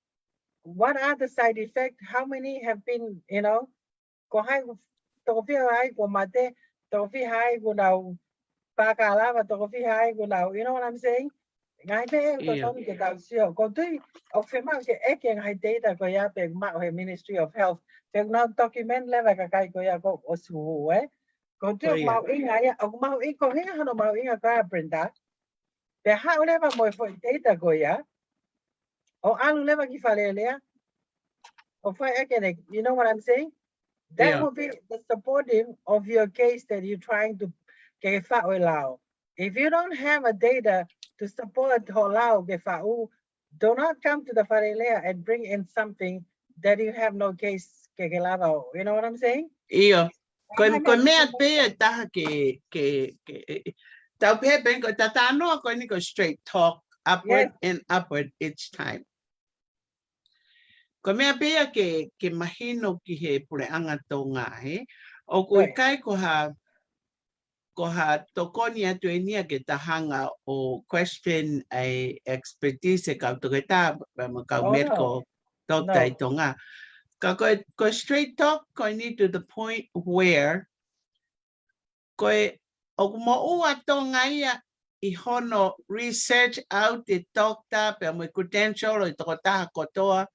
what are the side effects how many have been ko hai to fi hai ko mate to fi hai ko now pa kala ba to fi hai ko now you know what I'm saying ngai pe ko ton ke ka sio ko tu o fe ma ke e ke ngai data ko ya pe ma he Ministry of Health pe na document le ba ka kai ko ya ko o su ko tu ma i ngai ya o ma i ko he ha no ma i ka Brenda pe ha le ba mo fo data ko ya o alu le ba ki fa le le o fa e ke you know what I'm saying. That will be the supportive of your case that you're trying to get allow. If you don't have a data to support allow do not come to the Farelea and bring in something that you have no case. You know what I'm saying? Yeah. Con me pe ta ke ta pe ben ko ta no ko ni ko straight talk upward and upward each time. Ko mea pea ke mahino ki he pure anga tō ngā he. O ko i kai ko ha tokoni atu e nia ke tahanga o question a expertise e kau toke tā ma kau medical doctor i tō ngā. Ka ko straight talk ko ni to the point where ko o mo ua tō ngā ia I hono research out the doctor pe mo credential o I toko taha kotoa.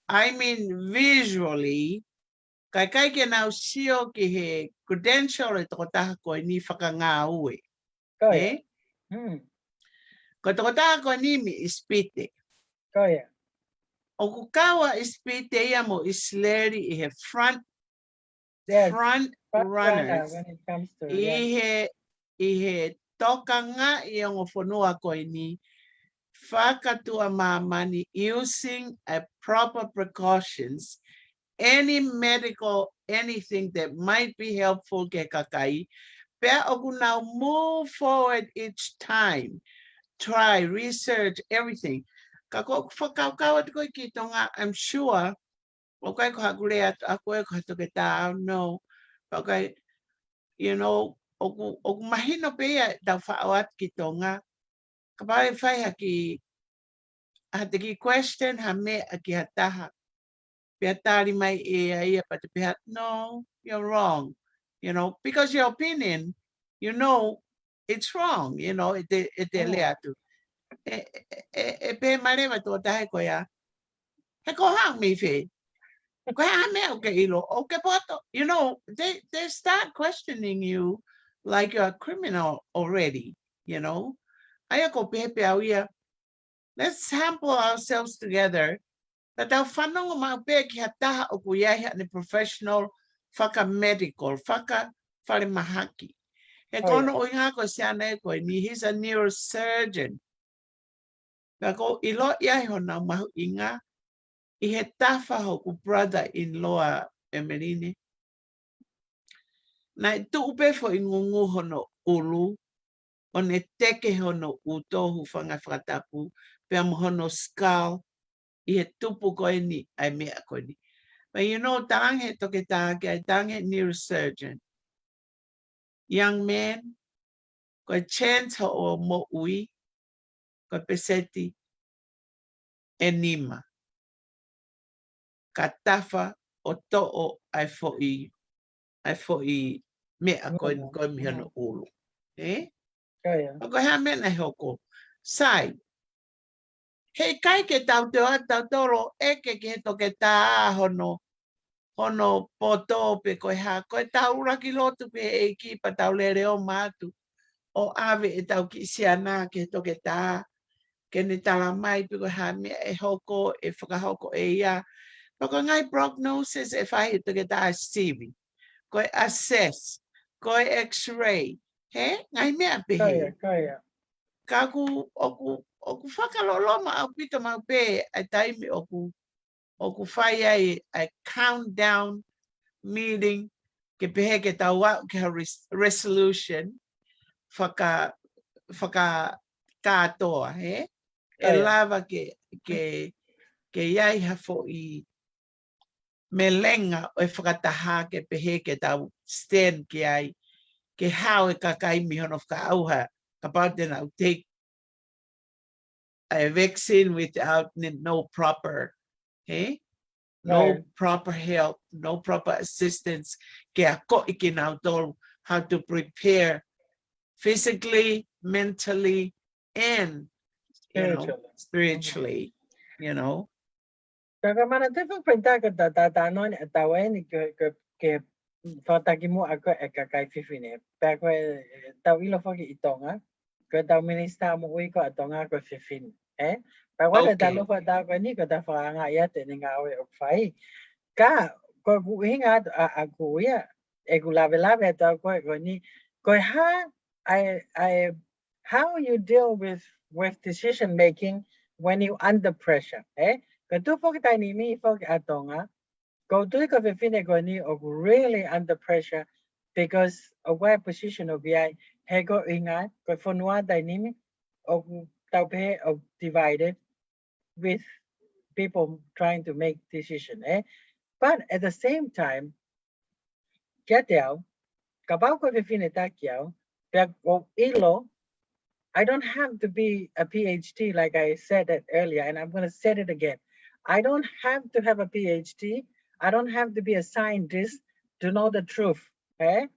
I mean, visually, kai ke nau sio ki he credential e toko taha koe ni whakangā ue. Koia. Ko toko taha koe ni mi ispite. Koia. O ku kawa ispite ia mo isleri I he front runners. When it comes to, I he tokanga I o whanua koe ni whakatua mamani using a proper precautions, any medical, anything that might be helpful ke kakai, pea oku now move forward each time, try, research, everything. Kako whakaukawa koe ki tonga, I'm sure, o kai ko hakure ako e ko hatoke tā, no, okay, you know, oku mahino pea tau whaoat ki tonga, ka pai whai haki, Hatiki question ha me aki hataha. Pea tari mai e ia pata pea, no, you're wrong. You know, because your opinion, you know, it's wrong. You know, ete lea tu. E pe marema tō tahe ko ia. He ko hang mi whi. Ko ha me o ke ilo, o ke poto. You know, they start questioning you like you're a criminal already, you know. Aya ko pepe au ia. Let's sample ourselves together. That our whanonga mau pēr ki hataha o kuiahi ane professional whaka medical, whaka whare mahaki. He kono o inga ko siana e koe ni, he's a neurosurgeon. Ka ko ilo iahi hona mahu inga, I he tafa hoku brother-in-law Emeline. Na I tu upe fo ingungu hono ulu, o ne teke hono utohu whanga whakatapu, pe am hono skull, I he tupu koe ni, ai mea koe ni. But you know, tange toke tāke, tange neurosurgeon. Young man, koe chance o mo ui, koe peseti, enima. Ka tafa o to'o ai fo'i mea koe mihano ulu. Eh? Koe ha mena hoko. Sai, hei kai ke tau toro eke ke toke tā hono poto pe koe ha, koe tau raki lotu pe e ki pa tau le reo mātu. O ave e tau ki siana ke toke tā, ke ne tala mai pe koe ha mea e hoko, e whakahoko e ia. Pako ngai prognosis e whahi toke tā Stevie. Koe assess, koe x-ray. He? Ngai mea pe he. Kaku oku whakaloloma au pito mau pe ai taimi oku o ku whai ai a countdown meeting ke pehe ke taua ke resolution whaka katoa, he? E lava ke iai hafo I me lenga o e whakataha ke pehe ke tau stand ke ai ke hao e kakai mihono whaka auha about then I'll take a vaccine without no proper, hey? No proper help, no proper assistance. Ke ako ikinautor how to prepare physically, mentally, and spiritually, you know. Bagaimana tu pun perintah ke non tahu ni ke fataki mu aku kai fifine. Bago tahu ilo foki itonga. Ke tahu minista mu ko itonga ko fifin. Bago ke tahu tahu ni ke tahu fanga ya teninga awe okfai. Ka ko hinga aku ya aku lave tahu ko ni ko how you deal with decision making when you under pressure. Katu fok tiny me fok atonga. Go to the fifine goni of really under pressure because of where position of the hego inga go fonua dynamic of taupe of divided with people trying to make decision. But at the same time, get out, kabao ko fifine takiao, ilo. I don't have to be a PhD like I said it earlier, and I'm going to say it again. I don't have to have a PhD. I don't have to be a scientist to know the truth. I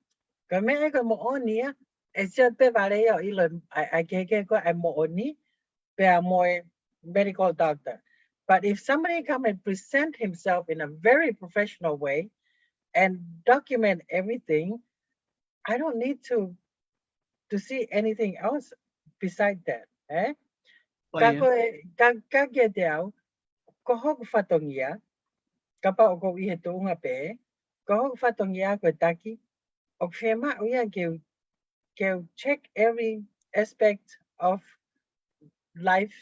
more medical doctor. But if somebody come and present himself in a very professional way and document everything, I don't need to see anything else beside that. Kagediao, kohog fatongia, kapa ogo iheto unga pe, kohog fatongia kwetaki, okfema uya ke check every aspect of life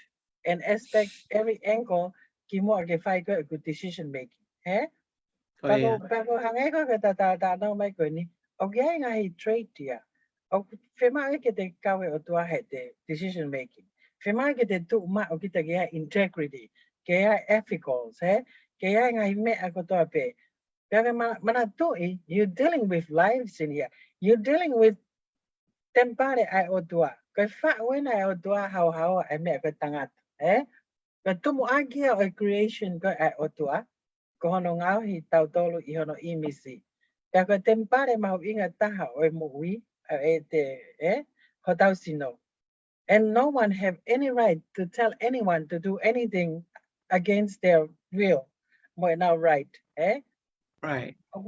and aspect every angle kimo ake fai ko good decision making. Bago hangai ko kata no mai ko ni, okay ngai trade dia. Fema ke te kawe o tua he te decision making. Fema ke te tu ma o kita ke integrity, ke ethicals, ke ngai me ako toa pe. Kaya mana tu you're dealing with lives in here. You're dealing with tempare ai o tua. Ke fa wena ai o tua how ai me ko tangat. Ke tumu agia o creation ko ai o tua. Ko hono ngau hi tau tolu I hono imisi. Kaya ko tempare mau inga taha o mo ui. And no one have any right to tell anyone to do anything against their will. Now, right? Right. I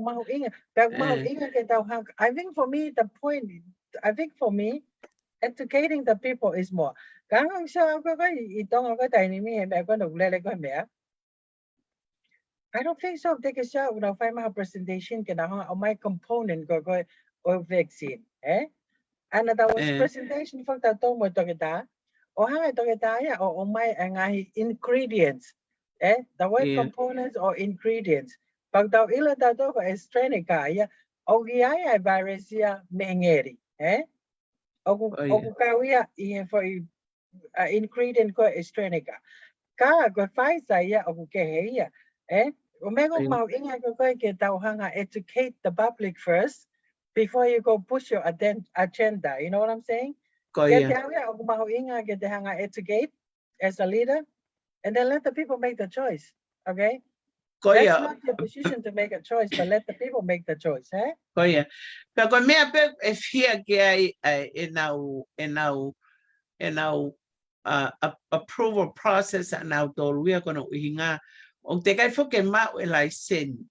think for me, the point, educating the people is more. I don't think so. Take a shot when I find my presentation on my component or vaccine. And that was presentation for the tomo togeta. Or hang togeta or my ingredients. The word components or ingredients. Pag daw ila daw ko estrenica ya o giaya virus ya mengeri. O kawia for ingredient ko estrenica. Ka ko faisa ya o keheya. Umego mau inga ko ke daw hanga educate the public first before you go push your agenda. You know what I'm saying? Get the hanga educate as a leader, and then let the people make the choice. Okay? That's not your decision to make a choice, but let the people make the choice. Pero me if here que in our approval process and our we are going to hinga o te kai foke ma like sin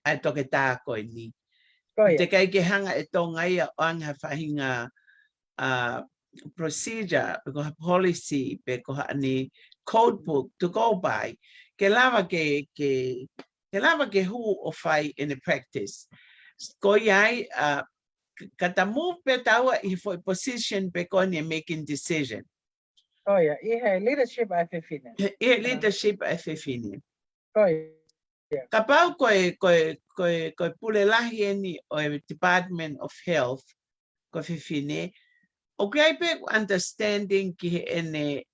ai to ke ta ko ni te kai ke hanga e tonga ia anga fahinga procedure because policy because ani code book to go by ke lava ke who of fight in the practice ko yai kata move betawa for position bekoni making decision leadership FFine. Leadership FFine. Kapau koe pulelahi eni o Department of Health ko fifine. Okay, big understanding ki ene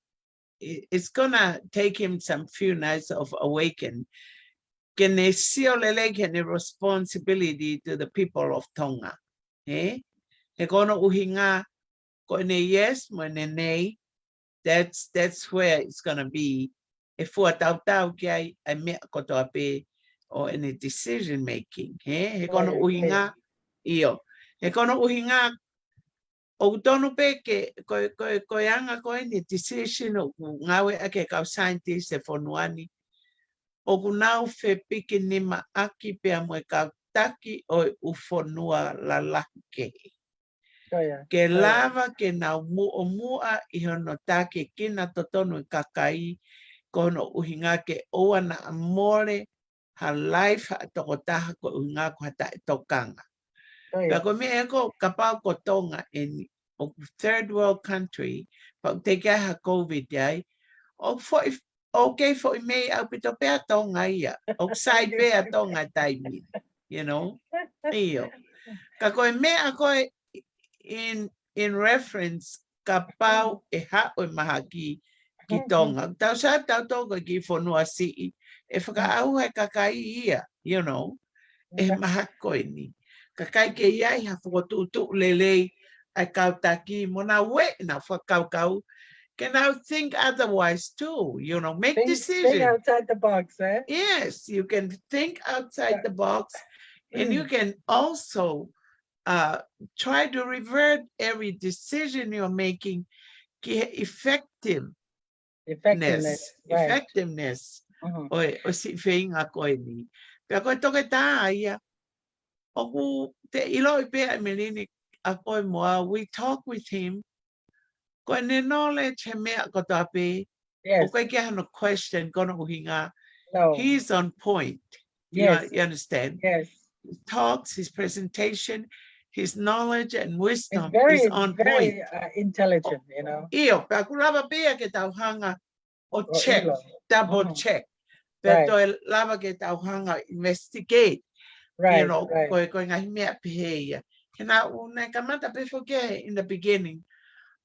it's gonna take him some few nights of awaken. Kene siolele kene responsibility to the people of Tonga. He kono uhinga ko ne yes mo ne nei. That's where it's gonna be. E fua tau kia I me koto ape or any decision making. He kono uhinga io. He kono uhinga o tono pe ke ko anga ko any decision o ngawe ake ka scientist e fonuani o kunau fe piki ni maaki pe mo ka taki o ufonua la lake. Ke lava ke na o mua I hono take kina totonu kakai kono uhinga ke oa na amore ha life ha tokotaha ko uhinga ko hata tokanga. Pero me eko kapau ko Tonga in third world country, but te kia ha COVID yai, o okay for me au pito pe a Tonga ia, o side pe a Tonga taimi, you know, iyo. Ka koe mea koe in reference kapau e hao mahaki ki Tonga. Tau sa tau Tonga ki whanua si e whakaau he kakai ia, you know, e mahakoe ni. Kakai ke iai ha whakotutu lelei ai kautaki mona we na whakaukau. Can now think otherwise too, you know, make decisions. Think outside the box, eh? Yes, you can think outside the box and you can also try to revert every decision you're making effectiveness. O si whainga koe ni. Pea koe toke tā ia, oku te ilo I pea melini a koe moa, we talk with him, koe ne knowledge he mea koto ape, o koe kia hano question kono uhinga, he's on point. You understand? Yes. His talks, his presentation, his knowledge and wisdom is on point. Very intelligent, you know. Iyo, pea kulava pea ke tauhanga o check, double check. Pero lava ke tauhanga investigate. You know, koe ngahi mea pehea. Kena una kamata pe forget in the beginning.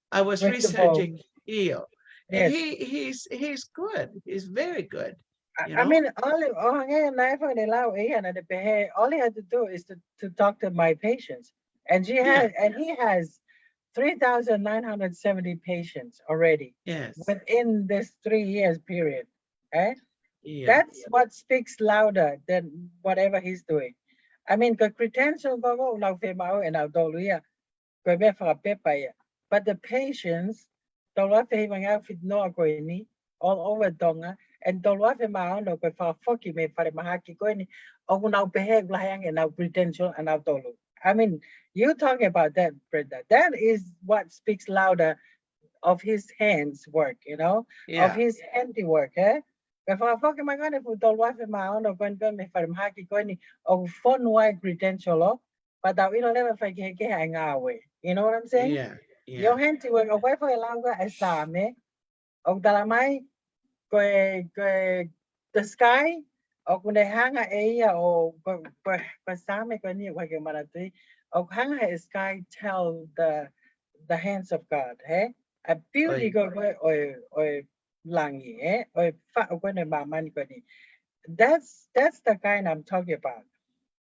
I was researching iyo. And he's good. He's very good. You know? I mean, all he had to do is to talk to my patients. And he has 3,970 patients already. Yes. Within this 3 years period. Eh? Yeah. That's what speaks louder than whatever he's doing. I mean, the credential but the patients all over Tonga and credential and I mean, you talking about that, Brenda. That is what speaks louder of his hands work, you know, of his handiwork, eh? Before fucking my god, if we don't want my own of when me for haki going of fun wide credential, but that we don't ever forget hang away. You know what I'm saying? Yeah. Your handiwork away for a longer as Same of Dalamai the sky or when they hang a or Same when you like a manatee or hang a sky tell the hands of God, eh? A beauty go or langi, eh? Or fat when about money. That's the kind I'm talking about.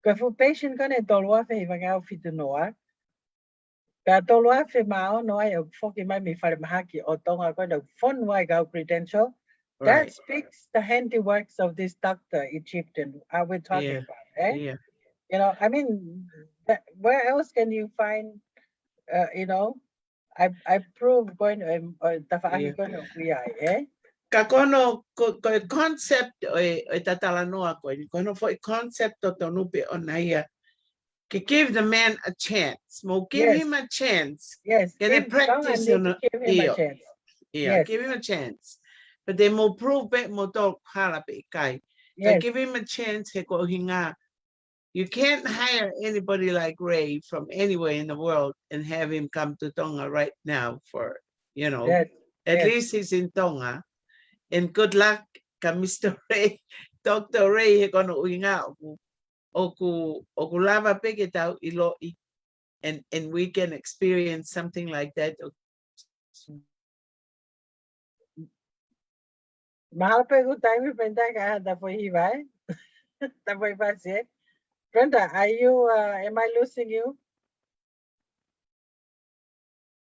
Because for patient gonna dolwa fe even out fit noa. But dolwa fe mao no I fucking me for mahaki or tonga going to fun why go credential. That speaks the handiworks of this doctor Egyptian I will talking about, eh? Yeah. You know, I mean where else can you find you know, I prove going going to eh? Kakono concept o tatalanoa kono for concept o tonupe onaia. Give the man a chance. Mo give him a chance. Yes. Can they practice give him a chance. Yeah, give him a chance. But they mo prove be mo to halape kai. Give him a chance he ko hinga. You can't hire anybody like Ray from anywhere in the world and have him come to Tonga right now for, you know, at least he's in Tonga. And good luck, Mr. Ray. Dr. Ray he kono uinga oku lava peke tau ilo and we can experience something like that. Mahal pegu time Brenda ka da po hiwai. Da po ipase. Brenda, are you am I losing you?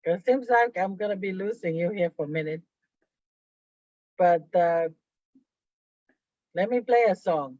It seems like I'm gonna be losing you here for a minute. But let me play a song.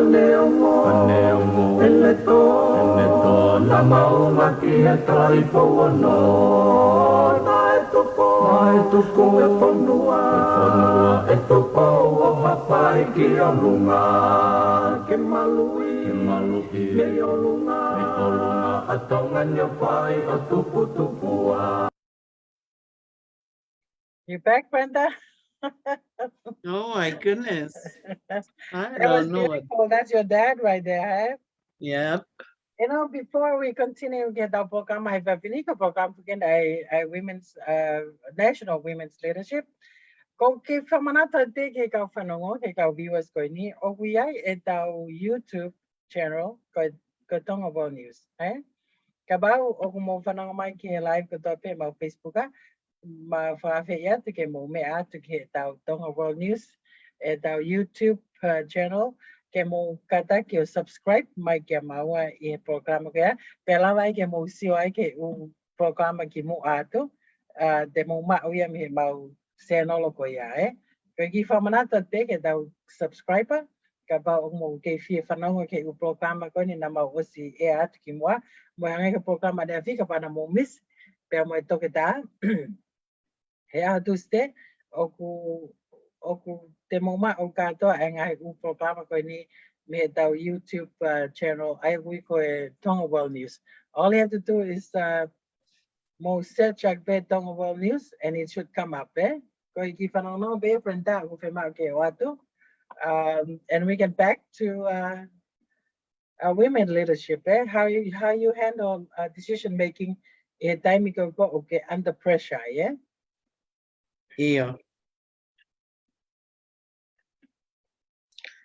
Aneongo Eleto Na maunga kia tai poano Mai tuko e whanua E tuko o hapai ki o lunga Ke malui Me o lunga A tonga nyo pai o tupua You back, Brenda? Oh my goodness. I That was don't know. beautiful. That's your dad right there, eh? Yep. You know, before we continue with our program, I have a unique program again, a women's national women's leadership. Ko ke whamanata te ke kau whanongo, ke kau viewers ko ni, o hui ai e tau YouTube channel ko Tonga World News, eh? Ka bau o kumo whanongo mai ki he live ko tō pe mau Facebook a, ma whawhi ia te ke mo mea te ke tau Tonga World News, e tau YouTube channel, ke mo kata ki o subscribe mai ke maua I he programa ko ia, pe lawa ai ke mo sio ai ke u programa ki mo atu, te mo mau ia me mau se nolo ko ia, eh? Ko ki whamanata te ke tau subscriber, ka ba o mo ke fia whanonga ke u programa ko ni na mau osi e atu ki mua, mo angai ke programa nea fika pa na mo miss, pe mo e toke tā, he atu ste, oku te moma o katoa e ngai u programa ko ni me tau YouTube channel, ai hui ko e Tonga World News. All you have to do is mo search ak be Tonga World News and it should come up, eh? Ko I ki whanonga be prenta ko whema ke o atu. And we get back to women leadership, eh? How you handle decision making e taimi ko okay under pressure, yeah? Yeah.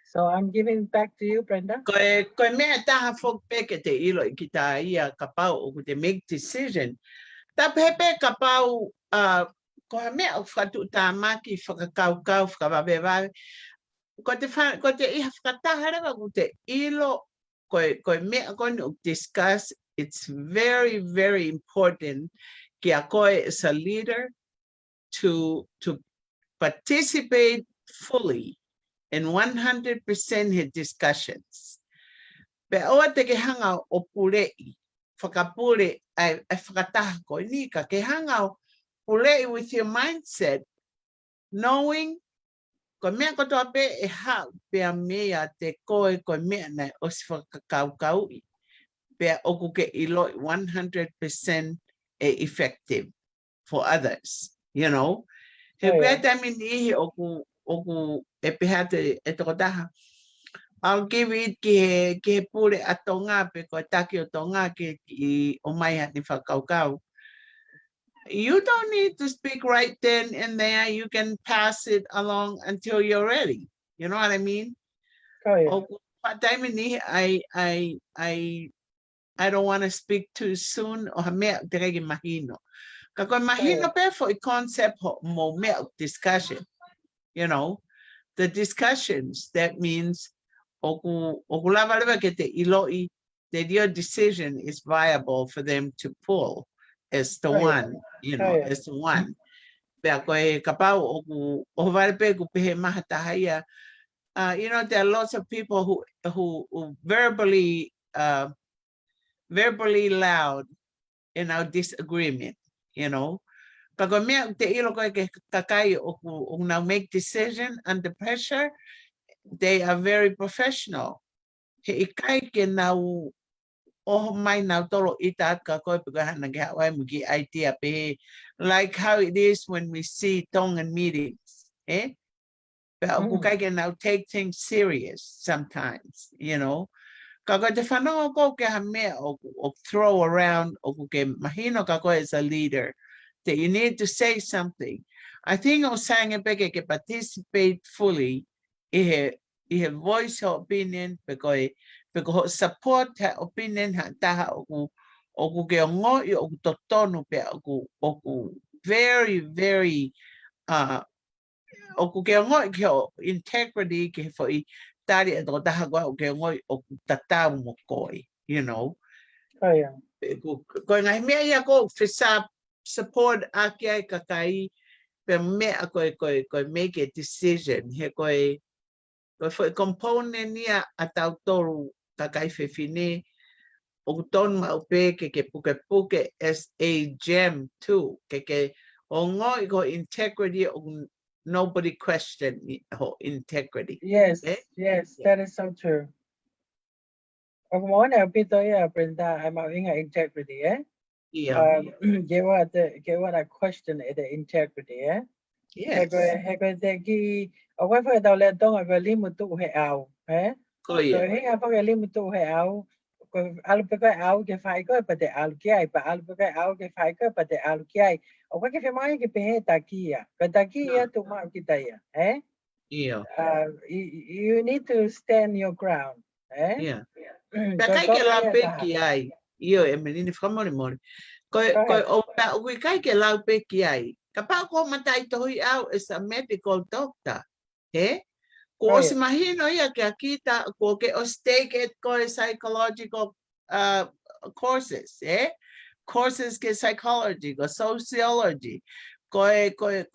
So I'm giving back to you, Brenda. Koe mea taha whok peke te ilo I ki tā ia ka pau o te make decision. Tā pepe ka pau ko ha mea o whakatu tā maki whakakau-kau whakawawe. Ko te iha whakataha rewa ko te ilo koe mea koni o discuss. It's very, very important ki a koe as a leader to participate fully in 100% his discussions. Pe oa te ke hanga o purei, whakapure ai whakataha koe ni ka ke hanga o purei with your mindset, knowing ko mea kotoa pe e hau pea mea te koe mea nei o si whakakau-kau I. Pea oku ke iloi 100% effective for others, you know. He pea tami ni oku e peha te e tokotaha. I'll give it ke pure a tonga pe ko taki o tonga ke I o mai hati whakaukau. You don't need to speak right then and there. You can pass it along until you're ready. You know what I mean? Oku patami ni I don't want to speak too soon o mea te regi mahino. Ka koe mahino pe for a concept mo mea discussion. You know, the discussions, that means oku lava lewa ke te iloi that your decision is viable for them to pull as the one, you know, as the one. Pea koe kapau oku o valepe ku pehe maha tahaya. You know, there are lots of people who verbally loud in our disagreement, you know. Pag mea te ilo koe ke kakai o now make decision under pressure, they are very professional. He ikai ke nau oh mai nau tolo ita ka koe pika hana ke hawai muki idea pe like how it is when we see Tongan meetings, eh? But kai ke now take things serious sometimes, you know. Kako te whanonga ko ke ha mea o throw around o ke mahino kako as a leader that you need to say something. I think o saying e peke ke participate fully I he voice her opinion because support her opinion ha taha o ke ngoi o totonu pe o very very o ke ngoi ke integrity ke foi tari e toko taha koe o ke ngoi o tatau mo koe, you know. Koe ngai mea ia ko whesa support ake ai kakai pe mea koe make a decision. He koe Ko foi component nia atau toru kakai fefine o ton maupe ke puke as a gem too ke ongo go integrity nobody question integrity. Yes, yes, that is so true. Ogmona pito ya Brenda, I'm having integrity, eh? Yeah. Give what a question the integrity, eh? Yes. Hego de gi o wa fa le dong go limu tu he au, eh? Ko ia. He a pa limu tu he au. Ko alu pe au ke fai ko pa te alu ki ai pa alu pe au ke fai ko pa te alu ki ai. O wa ke fe mai ke pe he ta ki ya. Ka ta ki ya tu ma ki ta ya, eh? Yeah. You need to stand your ground, eh? Yeah. Kai ke la pe ki ai. Io e menini whamore more. Ko o kai ke la pe ki ai. Ka pa ko matai tohi au is a medical doctor. Eh? Ko si mahino ia ke akita ko ke o stake it ko psychological courses, eh? Courses ke psychology, ko sociology, biology,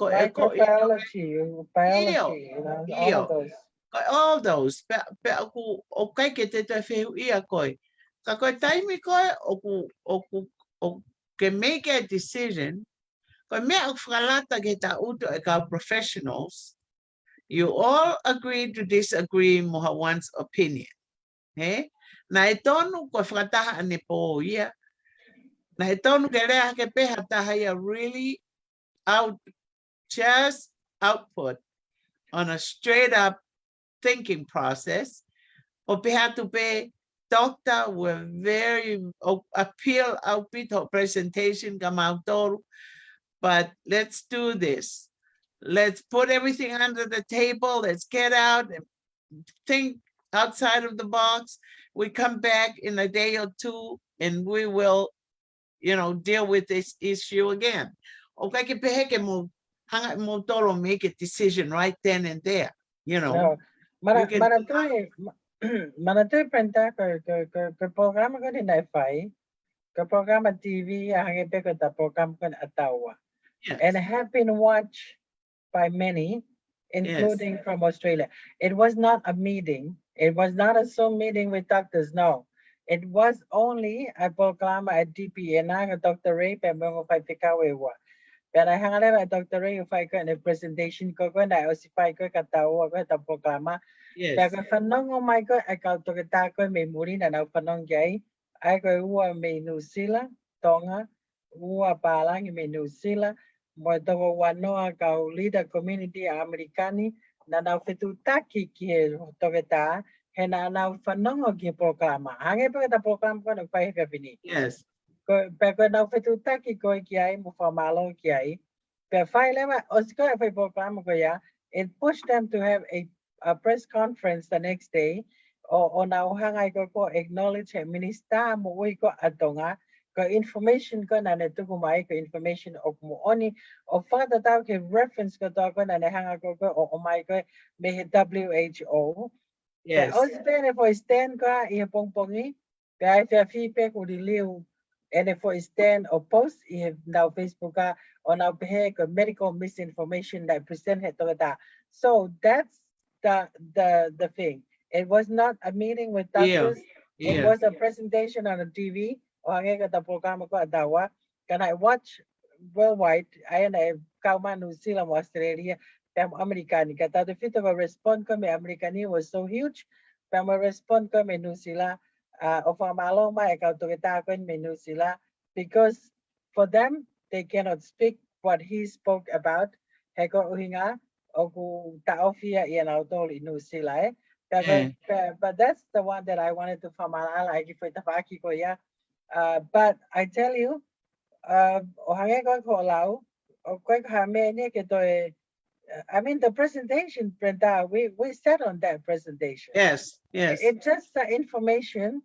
all of those. All those. Pe aku o kai ke te wheu ia koe. Ka koe taimi koe o ke make a decision. Koe mea o whakalata ke ta uto e ka professionals. You all agree to disagree moha one's opinion. Eh? Na e tonu ko whakataha ane po ia. Na e tonu ke rea ke peha taha ia really just output on a straight up thinking process. O peha tu pe doctor were very appeal output presentation come out but let's do this. Let's put everything under the table. Let's get out and think outside of the box. We come back in a day or two and we will, deal with this issue again. Okay, ke peheke mo hanga mo tolo make a decision right then and there. No. Manatoy prenta ke programa ko din fai. Ke programa TV hangi pe ko ta program ko atawa. And have been watched by many, including from Australia. It was not a meeting. It was not a Zoom meeting with doctors. No, it was only a program at DPN. Dr. Ray Pembo Fai Pikawewa. But I hang out Dr. Ray if I got a presentation. Go and I was if I got a program. Yes. Oh my God, I got to get that me murin and out for gay. I go who me New Zealand, Tonga, who are balang me New Zealand. Mo tawa wanoa ka leader community Americani na na fitu taki ki togeta he na na whanongo ki programa. Hange pa ta program ko na pai ka fini. Yes. Ko pa ko na fitu taki ko ki ai mo famalo ki ai. Pe fai lema osko fa program ko ya. It pushed them to have a press conference the next day. O na hangai ko acknowledge minister mo ko atonga. Ko information ko na neto kumai ko information of mo oni o fata tao ke reference ko to ko na hanga ko o mai ko me WHO. Yes. O spene for stand ko I pongpongi pe ai fa feedback o liu and for stand or post I now Facebook ka on our ko medical misinformation that present to that. So that's the thing. It was not a meeting with doctors. It was a presentation on a TV. O hangi ka programa ko adawa. Can I watch worldwide? Ayan ay kauman New Zealand, Australia, pam Amerikani. Kata the fit of a respond ko me Amerikani was so huge. Pam a respond ko me New Zealand. Of a maloma ikaw to kita ko me New Zealand because for them they cannot speak what he spoke about. Heko uhinga o ku taofia iyan autol in New Zealand. But that's the one that I wanted to famala like if it tafaki ko ya. But I tell you, I mean, the presentation, Brenda, we sat on that presentation. Yes, yes. It's just the information,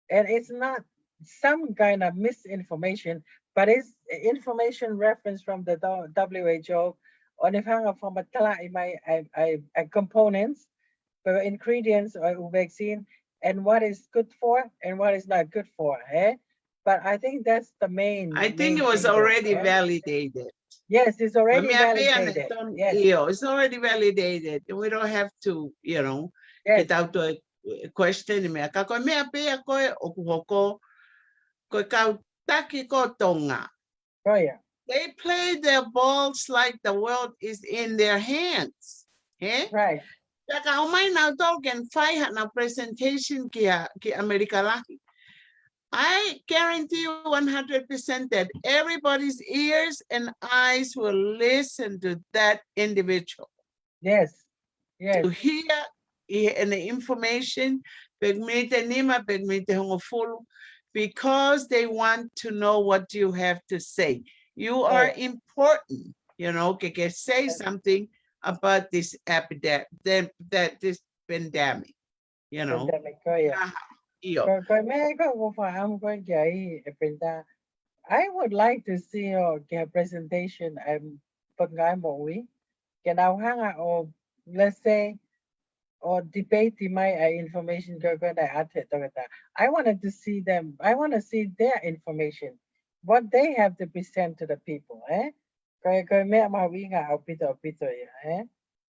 and it's not some kind of misinformation, but it's information reference from the WHO on if hang from a components, the ingredients or vaccine, and what is good for and what is not good for. But I think that's the main. I think it was already validated. Yes, it's already validated. Yes. It's already validated. We don't have to, Yes. get out to a question. Me ka ko me pe ko o hoko ko ka taki ko tonga. Oh yeah. They play their balls like the world is in their hands. Eh? Right. Kaka umay na token fight na presentation kia America laki. I guarantee you 100% that everybody's ears and eyes will listen to that individual. Yes. Yes. To hear and the information, because they want to know what you have to say. You are important, can say something about this epidemic, this pandemic, Pandemic. Oh yeah. I would like to see your presentation or let's say or debate my information I wanted to see them. I want to see their information, what they have to present to the people.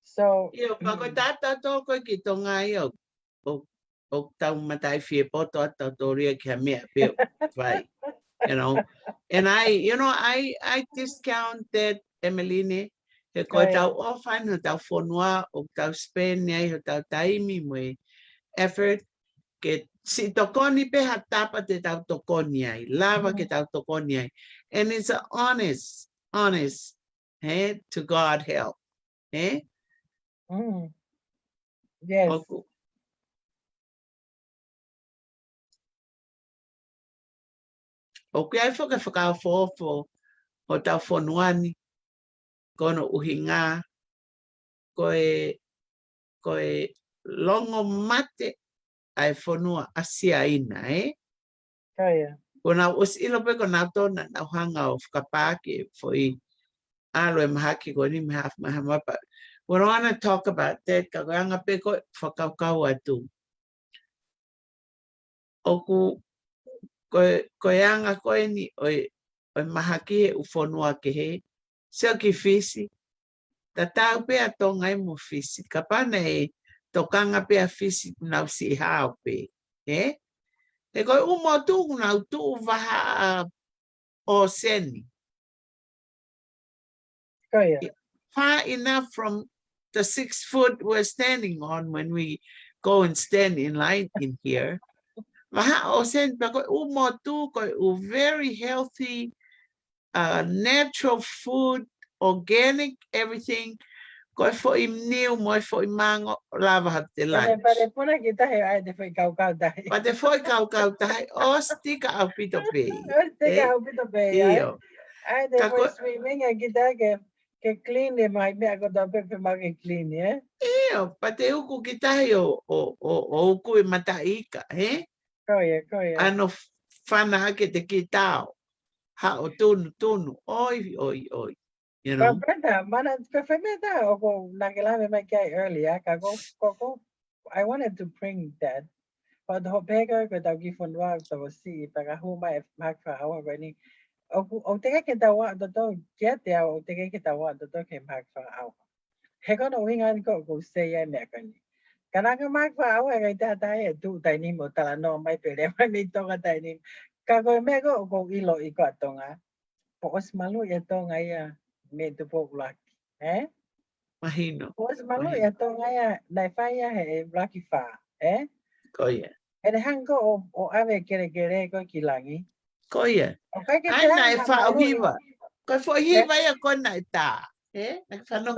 So and I discounted Emeline. He ko tau ofan, he tau fonua, o tau spend niai, he tau taimi mo effort ke si tokoni pe hatapa te tau tokoni ai, lava ke tau tokoni ai. And it's an honest, to God help. Yes. Okay, I forgot for o tau fonuani kono uhinga koe longo mate ai fonua asiaina, Kona us ilo pe kona tona na hanga of kapaki for alo e mahaki ko ni mahama. We don't want to talk about that. Kaganga pe ko whakaukau atu. Oku koyanga koe ni oi mahaki e ufonua ke he. Seo ki fisi. Tatau pe a tonga e mo fisi. Kapana e tokanga pe a fisi na si hao pe. E koe umo tu na tu vaha o seni. Far enough from the 6 foot we're standing on when we go and stand in line in here. Very healthy, natural food, organic, everything. Koi for im new, moi for im mango, lava hat de lunch. But the foi kau tahi, o stika au pito pe. Stika au pito pe. Ai de foi swimming a kita ke clean de mai me ko da pe pe clean, but te uku kitahi o uku e mataika, Koia. Ano whana ke te kitao. Ha o tunu. Oi. But Brenda, mana kefemeta o nakilame mai kai earlier, koko. I wanted to bring that. But the hopega ko tau gi fonwa to si para huma mak fa awa ni. O te ke tawa do get there o te ke tawa do ke mak fa awa. He ko no wingan ko say ya me kan. Kana ka mak fa awa ga ta e tu tai ni mo tala no mai pele mai mi to ka tai ni. Ka ko me ko ilo I ko tonga. Pos malu ya tonga ya me tu po black. Mahino. Pos malu ya tonga ya nai fa ya he blacky fa. Koia. And hango o ave kere ko kilangi. Koia. Ai nai fa hiva. Ko fo hiva ya ko nai ta. Nagfanong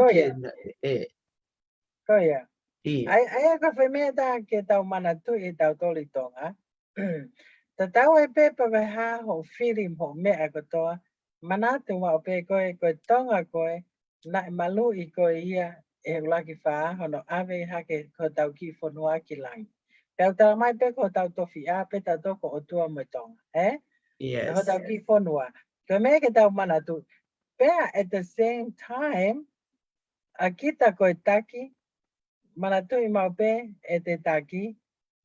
ke. Koia. Ai ka fe me da ke tau mana tu I tau toli tonga. Ta tau e pe pa ha ho feeling ho me a ko toa. Mana tu wa pe ko tonga ko na malu I ko ia e laki fa hono ave ha ke ko tau ki fo noa kilangi. Tau tau mai pe ko tau tofi a pe tau toko o tua mo tonga, Yes. Ko tau ki fonua. Ko me ke tau mana tu. Pea at the same time, a kita ko taki, mana tu I mau pe e te taki,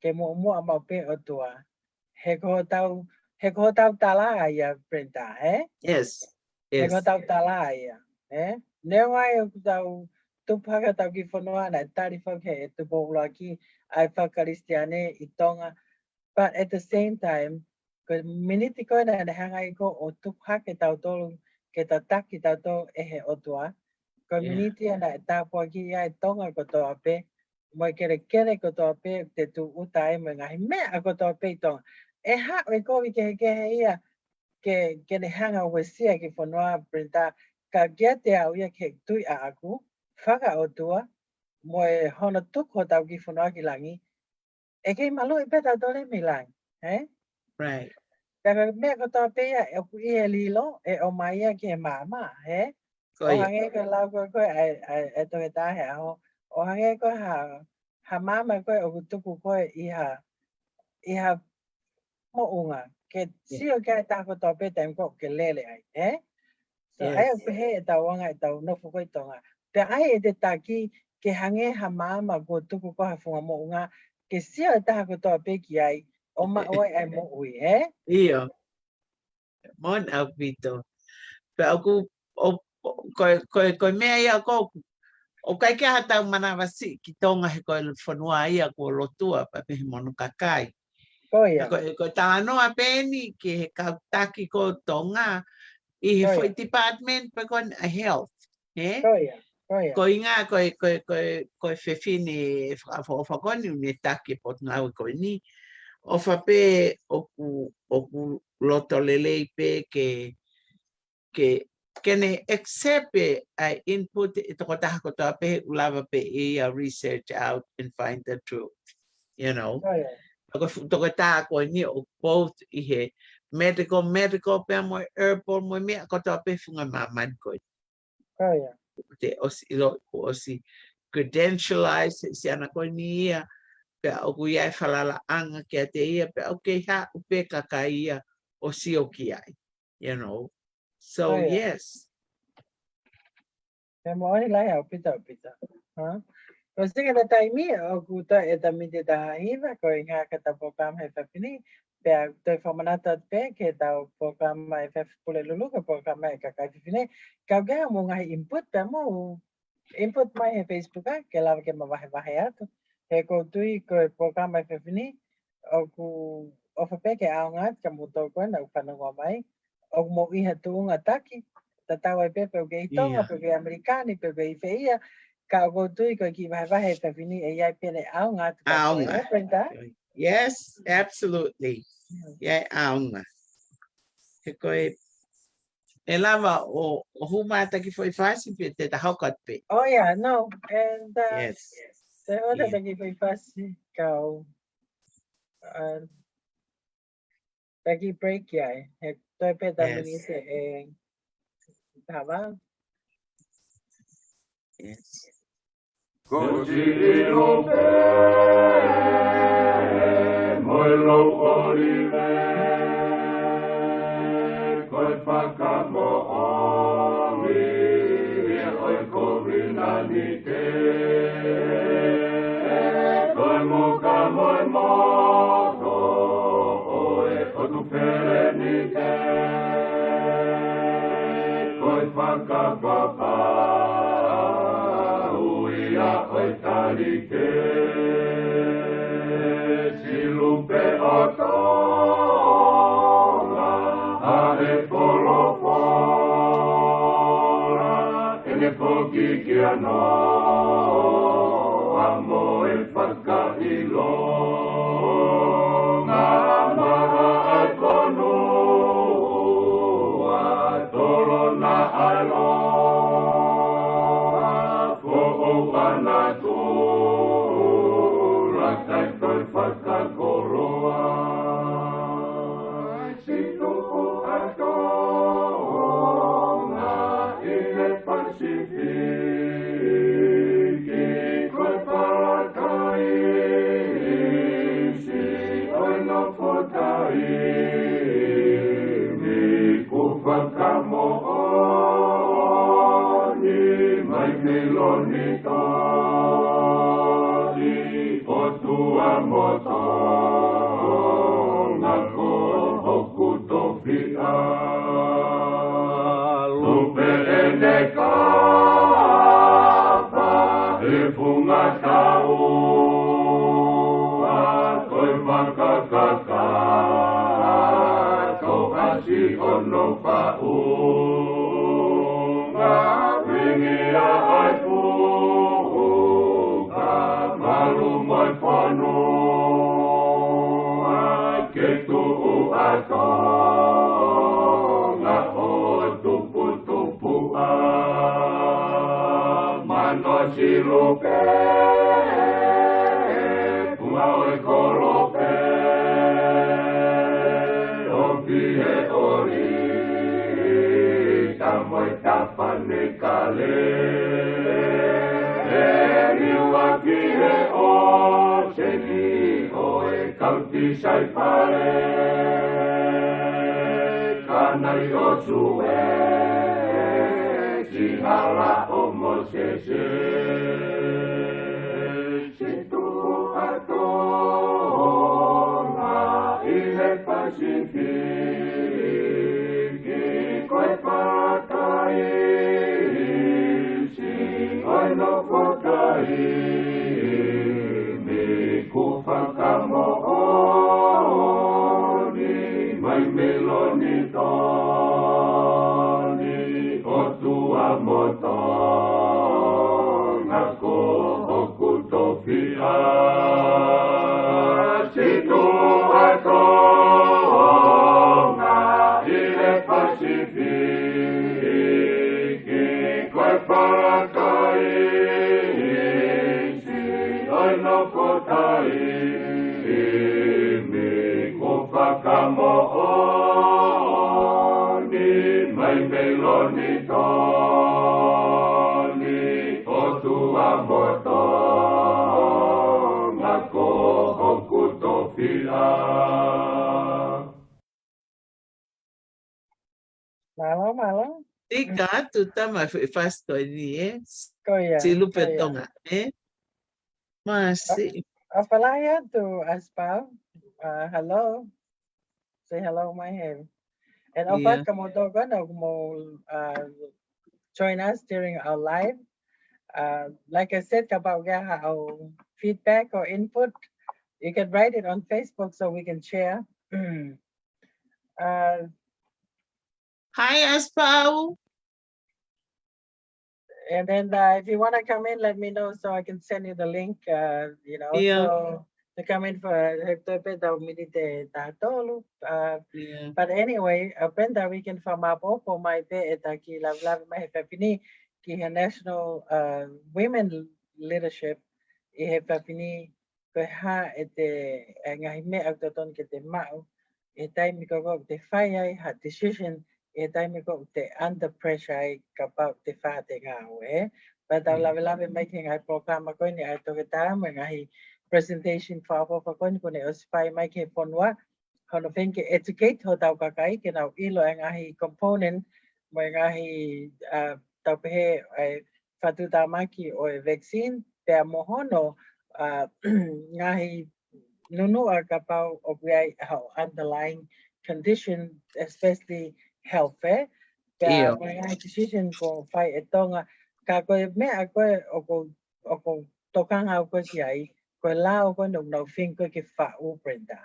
ke mo mau pe o tua. He ko tau tala ia Brenda, Yes. E ko tau tala ia. Neo ai o tau tupaka tau ki whanua na tari whake e tu pōula ki ai whakaristiane I tonga. But at the same time, ko miniti koe na hanga I ko o tupaka tau tolu ke ta taki tau tolu ehe otua. Ko miniti ana tāpua ki ai tonga ko toa pe. Moi kere ko toa pe te tu uta e mo ngahi mea ko toa pe I tonga. E ha o kovi kehe ia ke ne hanga wesia ki whanua Brenda. Ka gia te au ia ke tui a aku, whaka o tua, mo e hono tuko tau ki whanua ki langi, e kei malo I peta dole mi lang, Right. Kaka mea ko tau pea e ku I e lilo, e o mai ia ki e mama, O hange ko lau koe e toke tahe aho, o hange ko ha mama koe o ku tuku koe I ha mo unga, ke sio kai tako tau peta im ko ke lele ai, So ai o pehe e tau wanga e tau nofu koe tonga. Pe ai e te taki ke hange ha mama ko tuku ko ha funga mo unga ke sia e taha ko toa peki ai o ma oi ai mo ui, Iyo. Mon au pito. Pe aku koe mea ia ko o kai ke hata mana wasi ki tonga he koe whanua ia ko lotua pa pehe mono kakai. Koia. Koe tānoa pēni ke he kautaki ko tonga I he foi department pa kon a health, Koia. Ko inga koe whewhine whakoni une take pot ngau koe ni. O whape oku loto lelei pe ke ne accept a input I toko taha ko toa pe ulava pe research out and find the truth, you know. Toko taha koe ni o both I he medical pe mo herbal mo mea ko toa pe funga maman koe. Koia. Te osi credentialize si ana koe ni ia pe oku iai whalala anga kia te ia pe okay ha upe kaka ia o si o ki ai, you know. So yes. Pe mo ori lai au pita. Ko singa na taimi o ku ta e ta mite ta hiva ko inga ka ta program he whapini pe a toi whamanata pe ke tau program mai whapule lulu ka program mai ka kai whiwhine ka gea mo ngahi input pe mo input mai he Facebook a ke lawa ke mawahe wahe atu he ko tui ko program mai whapini o ku o whape ke aonga ka mo tau koe na upanangua mai o mo iha tuunga taki ta tau ai pepe o ke I tonga pepe Amerikani pepe I whia ka go tui ko ki wahe ka vini e iai pene aonga Aonga. Yes, absolutely. Iai aonga. He koe e lava o humata ki foi fasi pe te tahaukat pe. Oh yeah, no. And yes. Te ora taki foi fasi kau taki break iai. He toi pe ta mini se e tava. Yes. Considero pe moi lo olive coi whakamo omi e oi korinanite coi moka moi moto oe o tu ferenite coi whakapapa oi tarike silupe otonga are polofora ene foki kia no amo e whakailo ngā mara ai konua tolo na alo no fa'u ngā wingi a ai pu ka malu mai whanua ke tu'u ato ngā o tupu tupu a mano silupe punga oi kolope Ofihe ori tamoi tapane kale Riwaki he o seni oe kauti sai pare Kanai o sue si hala o mosese Situ ato na ile Pasifiki koe patai si koe no potai mi kufakamo oni mai meloni toni o tua moto nako okutofia si tu ato Pasifiki koe patai si oi no potai mi kufakamo oni mai meloni toni o tua moto ngako okutofia Malo. Tika tu tama faz coisinha. Koya. Si lupe tonga, Mas Afalaya to Aspal. Hello. Say hello, my head. And Yeah. opat kamotogan mo join us during our live. Like I said about our feedback or input, you can write it on Facebook so we can share. Hi, Aspau. And then if you want to come in, let me know so I can send you the link. Yeah. So to come in for But anyway, Brenda, we can from up for my bed ki love my pepini ki national women leadership I have pepini ko ha ete ngai me akton ke te mau e tai mi ko te fire ha decision e tai mi ko te under pressure about the fate ngawe but I love making I program ko ni I to ta ngai presentation for ko ni ko ne ospai mai ke ponwa Kono think educate ho tau kakai ke nau ilo ngahi component mo ngahi tau pehe whatu tamaki o vaccine te mohono ngahi nunu a kapau o kuai underlying condition especially health te mo ngahi decision ko whai e tonga ka koe me a koe o ko tokanga o koe ki ai koe la o koe no fin koe ke whau Brenda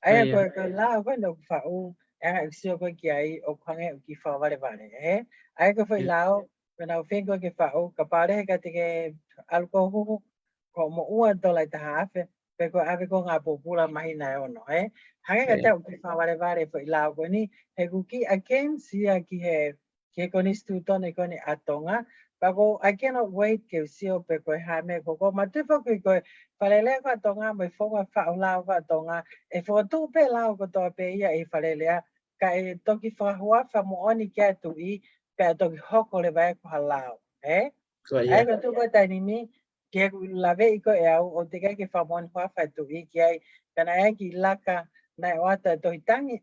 Ai ko la ko no fa o e sio ko ki ai o pange ki fa vale ai ko foi lao na fin ko ki fa o ka pare ka te ke alcohol ko mo ua dola ta hafe pe ko ave ko nga popula mai na o no hai ka te ki fa vale foi lao ko ni he ku ki again sia ki he ko ni stuto ne ko ni atonga Pago, I cannot wait ke sio pe ko ha me ko matefo ko Falele ko tonga me fonga fa lao ko tonga e fo tu pe lao ko to pe ia e falele ka e toki fa hua fa mo oni ke tu I pe toki hoko le vai ko lao ai ko tu ko tani mi ke la ve ko e au o te ke fa mo hua fa tu I ke ai kana ai ki laka na wata to tangi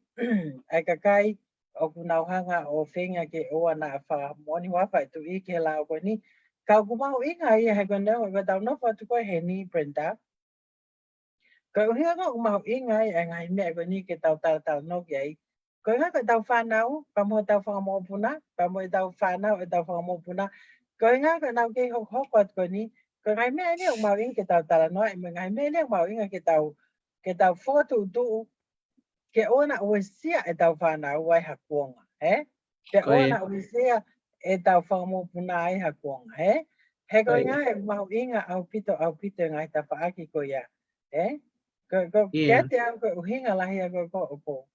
ai ka kai o kuna hanga o fenga ke o na fa mo ni hua fa tu I ke lao ko ni Ka kumau inga ia he kone o ka tau nofa tu koe he ni Brenda. Ka uhia ka kumau inga ia ngai mea koe ni ke tau no ki ai. Ko inga ka tau whanau, pa mo tau whangamopuna, pa mo tau whanau e tau whangamopuna. Ko inga ka nau ke hoko at koe ni, ko ngai mea ni o kumau inga ke tau no, e ngai mea ni o kumau inga ke tau whotu tu ke ona uesia e tau whanau ai hakuonga, he? Ke ona uesia e tau whamopuna ai hakuonga, he? He ko ngā e mahu inga au pito ngai ta whaaki ko ia, he? Ko kia te au ko uhinga lahi a ko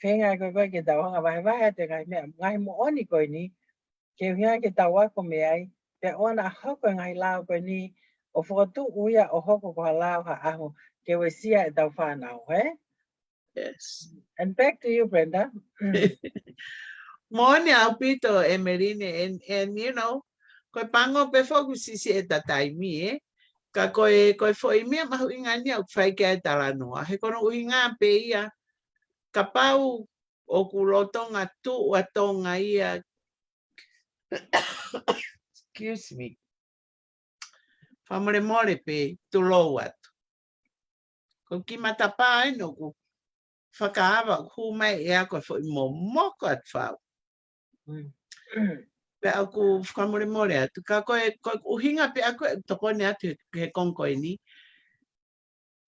whenga ko ke tau hanga wahe te ngai mo oni ko ni, ke uhinga ke tau wako me ai, ke ona hoko ngai lao ko ni, o whakatu uia o hoko ko ha lao ha aho, ke uesia e tau whanau, he? Yes. And back to you, Brenda. Morning, Alpito, Emerine, and you know, koe pango pe fokusi si e tatai mi, eh? Ka koe foi mea mahu ingani au whai kia e talanoa. He kono uhinga pe ia, ka pau o kulotonga tu ua tonga ia. Excuse me. Whamore more pe tu lo atu. Ko ki matapa e no ku whakaawa ku mai e a koe foi mo moko at whau. Pe aku whamore more atu. Ka koe uhinga pe aku e tokone atu he kongkoe ni.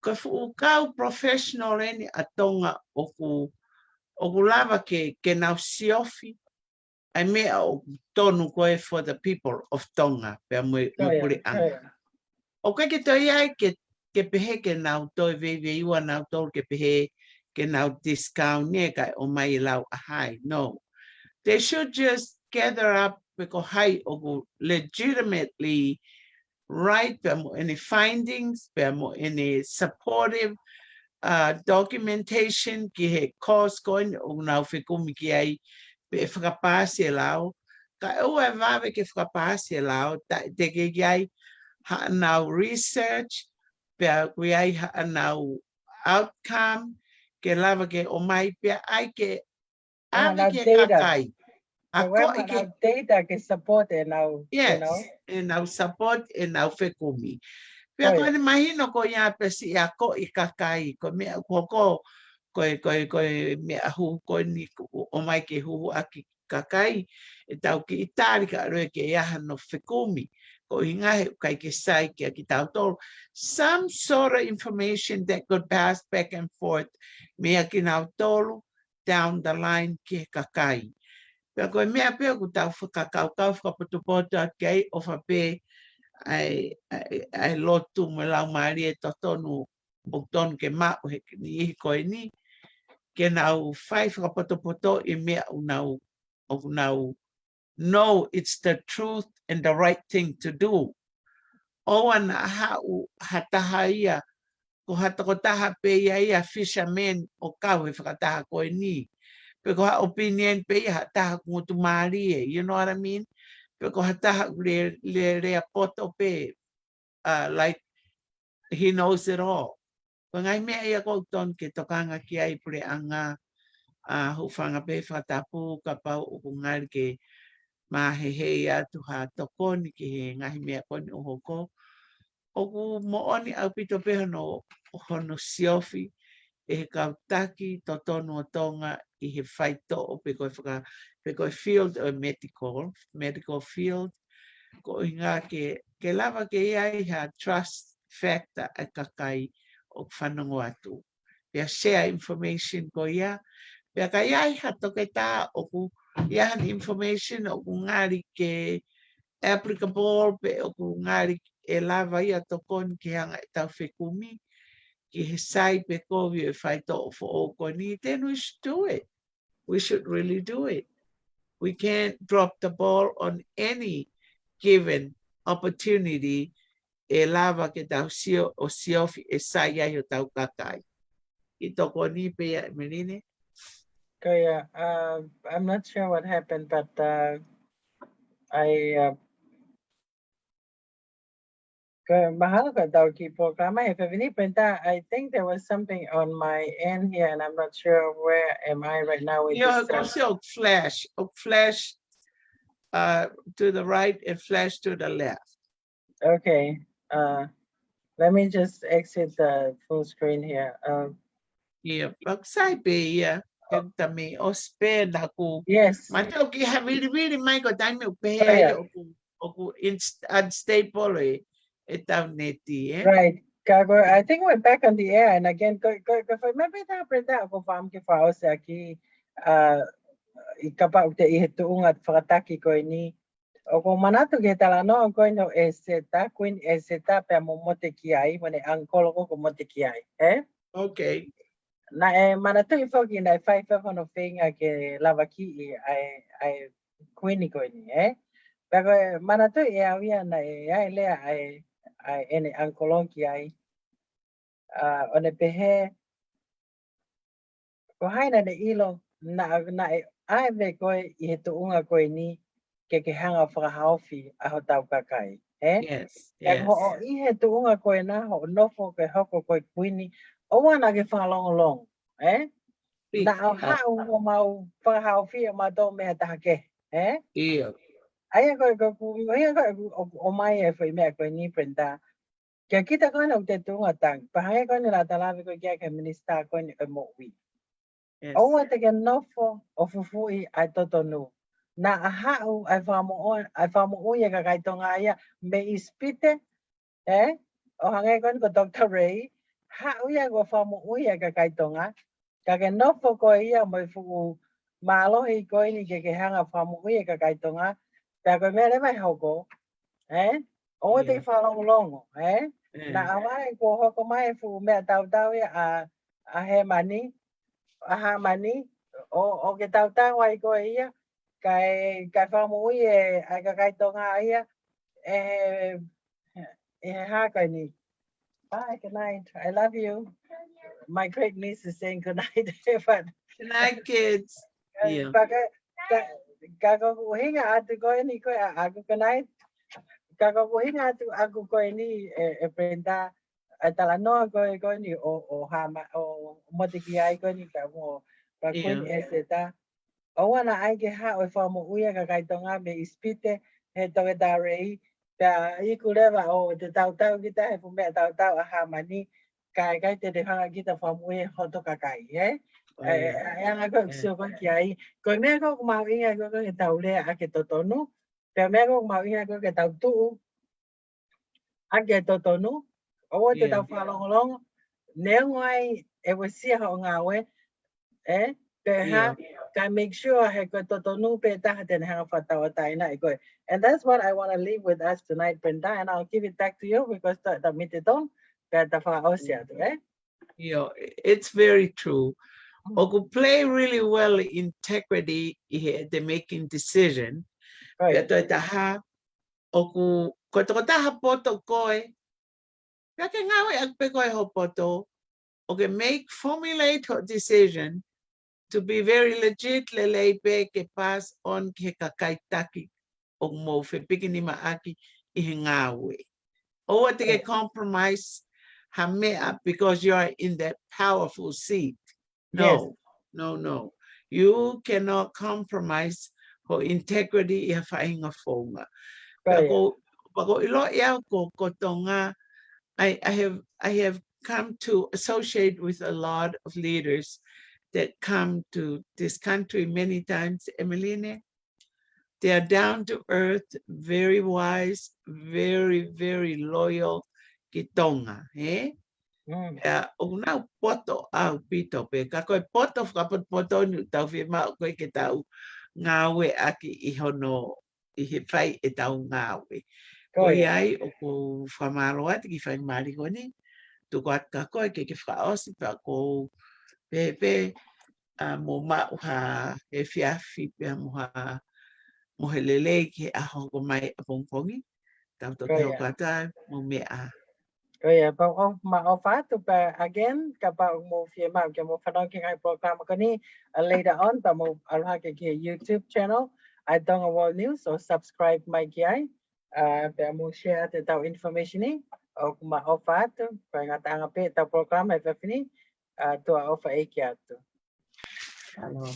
Koe whuukau professional eni a tonga o ku lava ke nau siofi. Ai mea o tonu koe for the people of Tonga. Pe a mui puri anga. O koe ke toi ai ke pehe ke nau toi vei ua nau tolu ke pehe ke nau discount ne kai o mai lau ahai. No. They should just gather up because hai o legitimately write any findings, any supportive documentation ki he course going o nau whikumi ki ai pe whakapāsi e lau. Ka ua e wawe ke whakapāsi e lau, te ke ki ai ha nau research, pe kui ai ha nau outcome, ke lava ke o mai pe ai ke awi ke kakai. Ako ke data ke support e nau, yes, e nau support e nau whekumi. Pe ako ane mahino ko ia pesi a ko i kakai, ko mea ko mea hu ko ni o mai ke hu aki kakai, e tau ki itari ka roe ke iaha no whekumi. Ko ingahe kai ke sai ki aki tau tolu. Some sort of information that could pass back and forth mea ki nau tolu down the line ki kakai. Pea koe mea pea ku tau whakakau whakaputupoto at kei o whape ai lotu me lau maari e totonu o tonu ke mao he ni ihi koe ni ke nau whai whakaputupoto i mea o nau know it's the truth and the right thing to do. O ana hau hataha ia ko hatako taha pe ia fishermen o kau he whakataha koe ni. Peko ha opinion pe ia hataha kungutu maari e, you know what I mean? Peko hataha le rea poto pe, like he knows it all. Ko ngai mea ia kouton ke tokanga ki ai pure anga hufanga pe whatapu ka pau o kungari ke mahehei atu ha tokoni ki he ngahi mea koni o hoko. O ku mooni au pito pe hono siofi e he kautaki to tonu o tonga i he whaito o pe koe field o medical field. Ko inga ke lava ke iai ha trust factor a kakai o whanongo atu. Pea share information ko ia. Pea ka iai ha toke tā o ku iahan information o ku ngari ke applicable pe o ku ngari e lava ia tokon ki hanga e tau whekumi. Ki he sai pe kovi e whaito o fo o ni, then we should do it. We should really do it. We can't drop the ball on any given opportunity e lava ke tau sio o siofi e sai ai o tau kakai. I toko ni pe ia menine? Okay, I'm not sure what happened, but I think there was something on my end here, and I'm not sure where am I right now with this. Flash to the right and flash to the left. Okay. Let me just exit the full screen here. Yeah, yeah. Yes. Matoki have really my go time pay unstable Right. I think we're back on the air, and again, maybe na ako fam ki fao sa ki ikapa ute ihtuungat fakataki ko ini o kung manato gitalano ang ko no eseta queen eseta pe momote kiai mane angkol ko mote kiai Okay. Na manato ifoki na 5 no finga ke lavaki ai queen ko ini pero manato avia na le ai ene angkolon kiai one pehe ko haina de ilo na ai ve ko I tuunga ko ini ke hanga whakahauwhi aho tau kakai. Yes, yes. Ho I tuunga ko na ho nofo ke hoko ko kuini o wana ke whakalongolong. Na au hau o mau whakahauwhi o mau mea tahake. Iya. Aia ko o mai e whai mea ko ni prenda. Kia kita ko na te tuunga tang. Pahaya ko ni la talawi ko kia ke minista ko ni mo wi. O wa te ke nofo o fufui ai totonu. Na ahau ai whamu ia ka kaitonga ia me ispite o hange kon ko Dr. Ray hau ia ko whamu ia ka kaitonga ka ke nofo ko ia mai fu malohi ko ini ke hanga whamu ia ka kaitonga ka ko mele mai hoko o te whalong longo na awai ko hoko mai fu mea tau ia a he mani aha mani o ke tau ai ko ia kai whamu ai ka kaitonga ia ha kai ni. Bye, good night. I love you. My great niece is saying good night. But good night, kids. Yeah. Kako hinga atu ko ni ko aku good night. Kako hinga atu aku ko ni prenda talano ko ni o hama o motiki ai ko ni ka mo pa kun eseta. O wana ai ke ha o whamu uia ka kaitonga me ispite he toke darei ka iku lewa o te tau kita he pumea tau aha mani kai te hanga kita whamu uia hoto kakai anga ko ksio ko ki ai ko mea ko kumau inga ko ke tau lea ake totonu pe mea ko kumau inga ko ke tau tuu ake totonu o te tau whalongolong neongai e wasia ho ngawe pe ha can make sure he ko totonu pe tahaten hanga whatawa taina ko. And that's what I want to leave with us tonight, Brenda, and I'll give it back to you because the mitidon pe ta fa osia Yeah, it's very true. Oku play really well integrity the making decision. Pero taha oku ko taha poto koi. Ya ke ngawe agpe koi ho poto. Okay, formulate her decision to be very legit lelepe ke pass on ke kakaitaki o mo fe pikini maaki I ngawe. O what to compromise hamea because you are in that powerful seat. No, no. You cannot compromise for integrity if I a fonga. I have come to associate with a lot of leaders that come to this country many times, Emeline. They are down to earth, very wise, very, very loyal. Kitonga, Una poto au pito pe kako poto kapot poto nu tau fi ma ko ke tau ngawe aki I hono I he fai e tau ngawe. Ko ai o ko famaro ati ki fai mari ko ni tu ko ka ko ke fa osi pa ko pe mo ma ha e fiafi pe mo ha mo helele ke a ho ko mai pongpongi tau to ke kata mo me a but again, mo program later on, mo YouTube channel. I don't know what news, so subscribe my guy. Mo share the information ni. O ma ofatu, pangatanga pe ta program e fini. To offer ekiatu. Hello.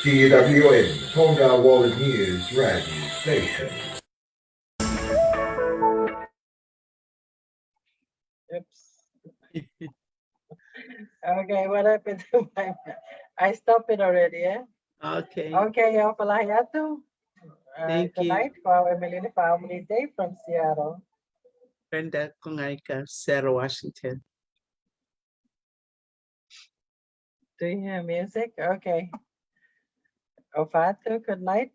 TWN, Tonga World News Radio Station. Oops. Okay, what happened to my... I stopped it already, eh? Okay. Okay, y'all, palahiyatu. Thank Good you. night for our Emily family day from Seattle. Brenda Kungaika, Seattle, Washington. Do you hear music? Okay. Ofatu, good night.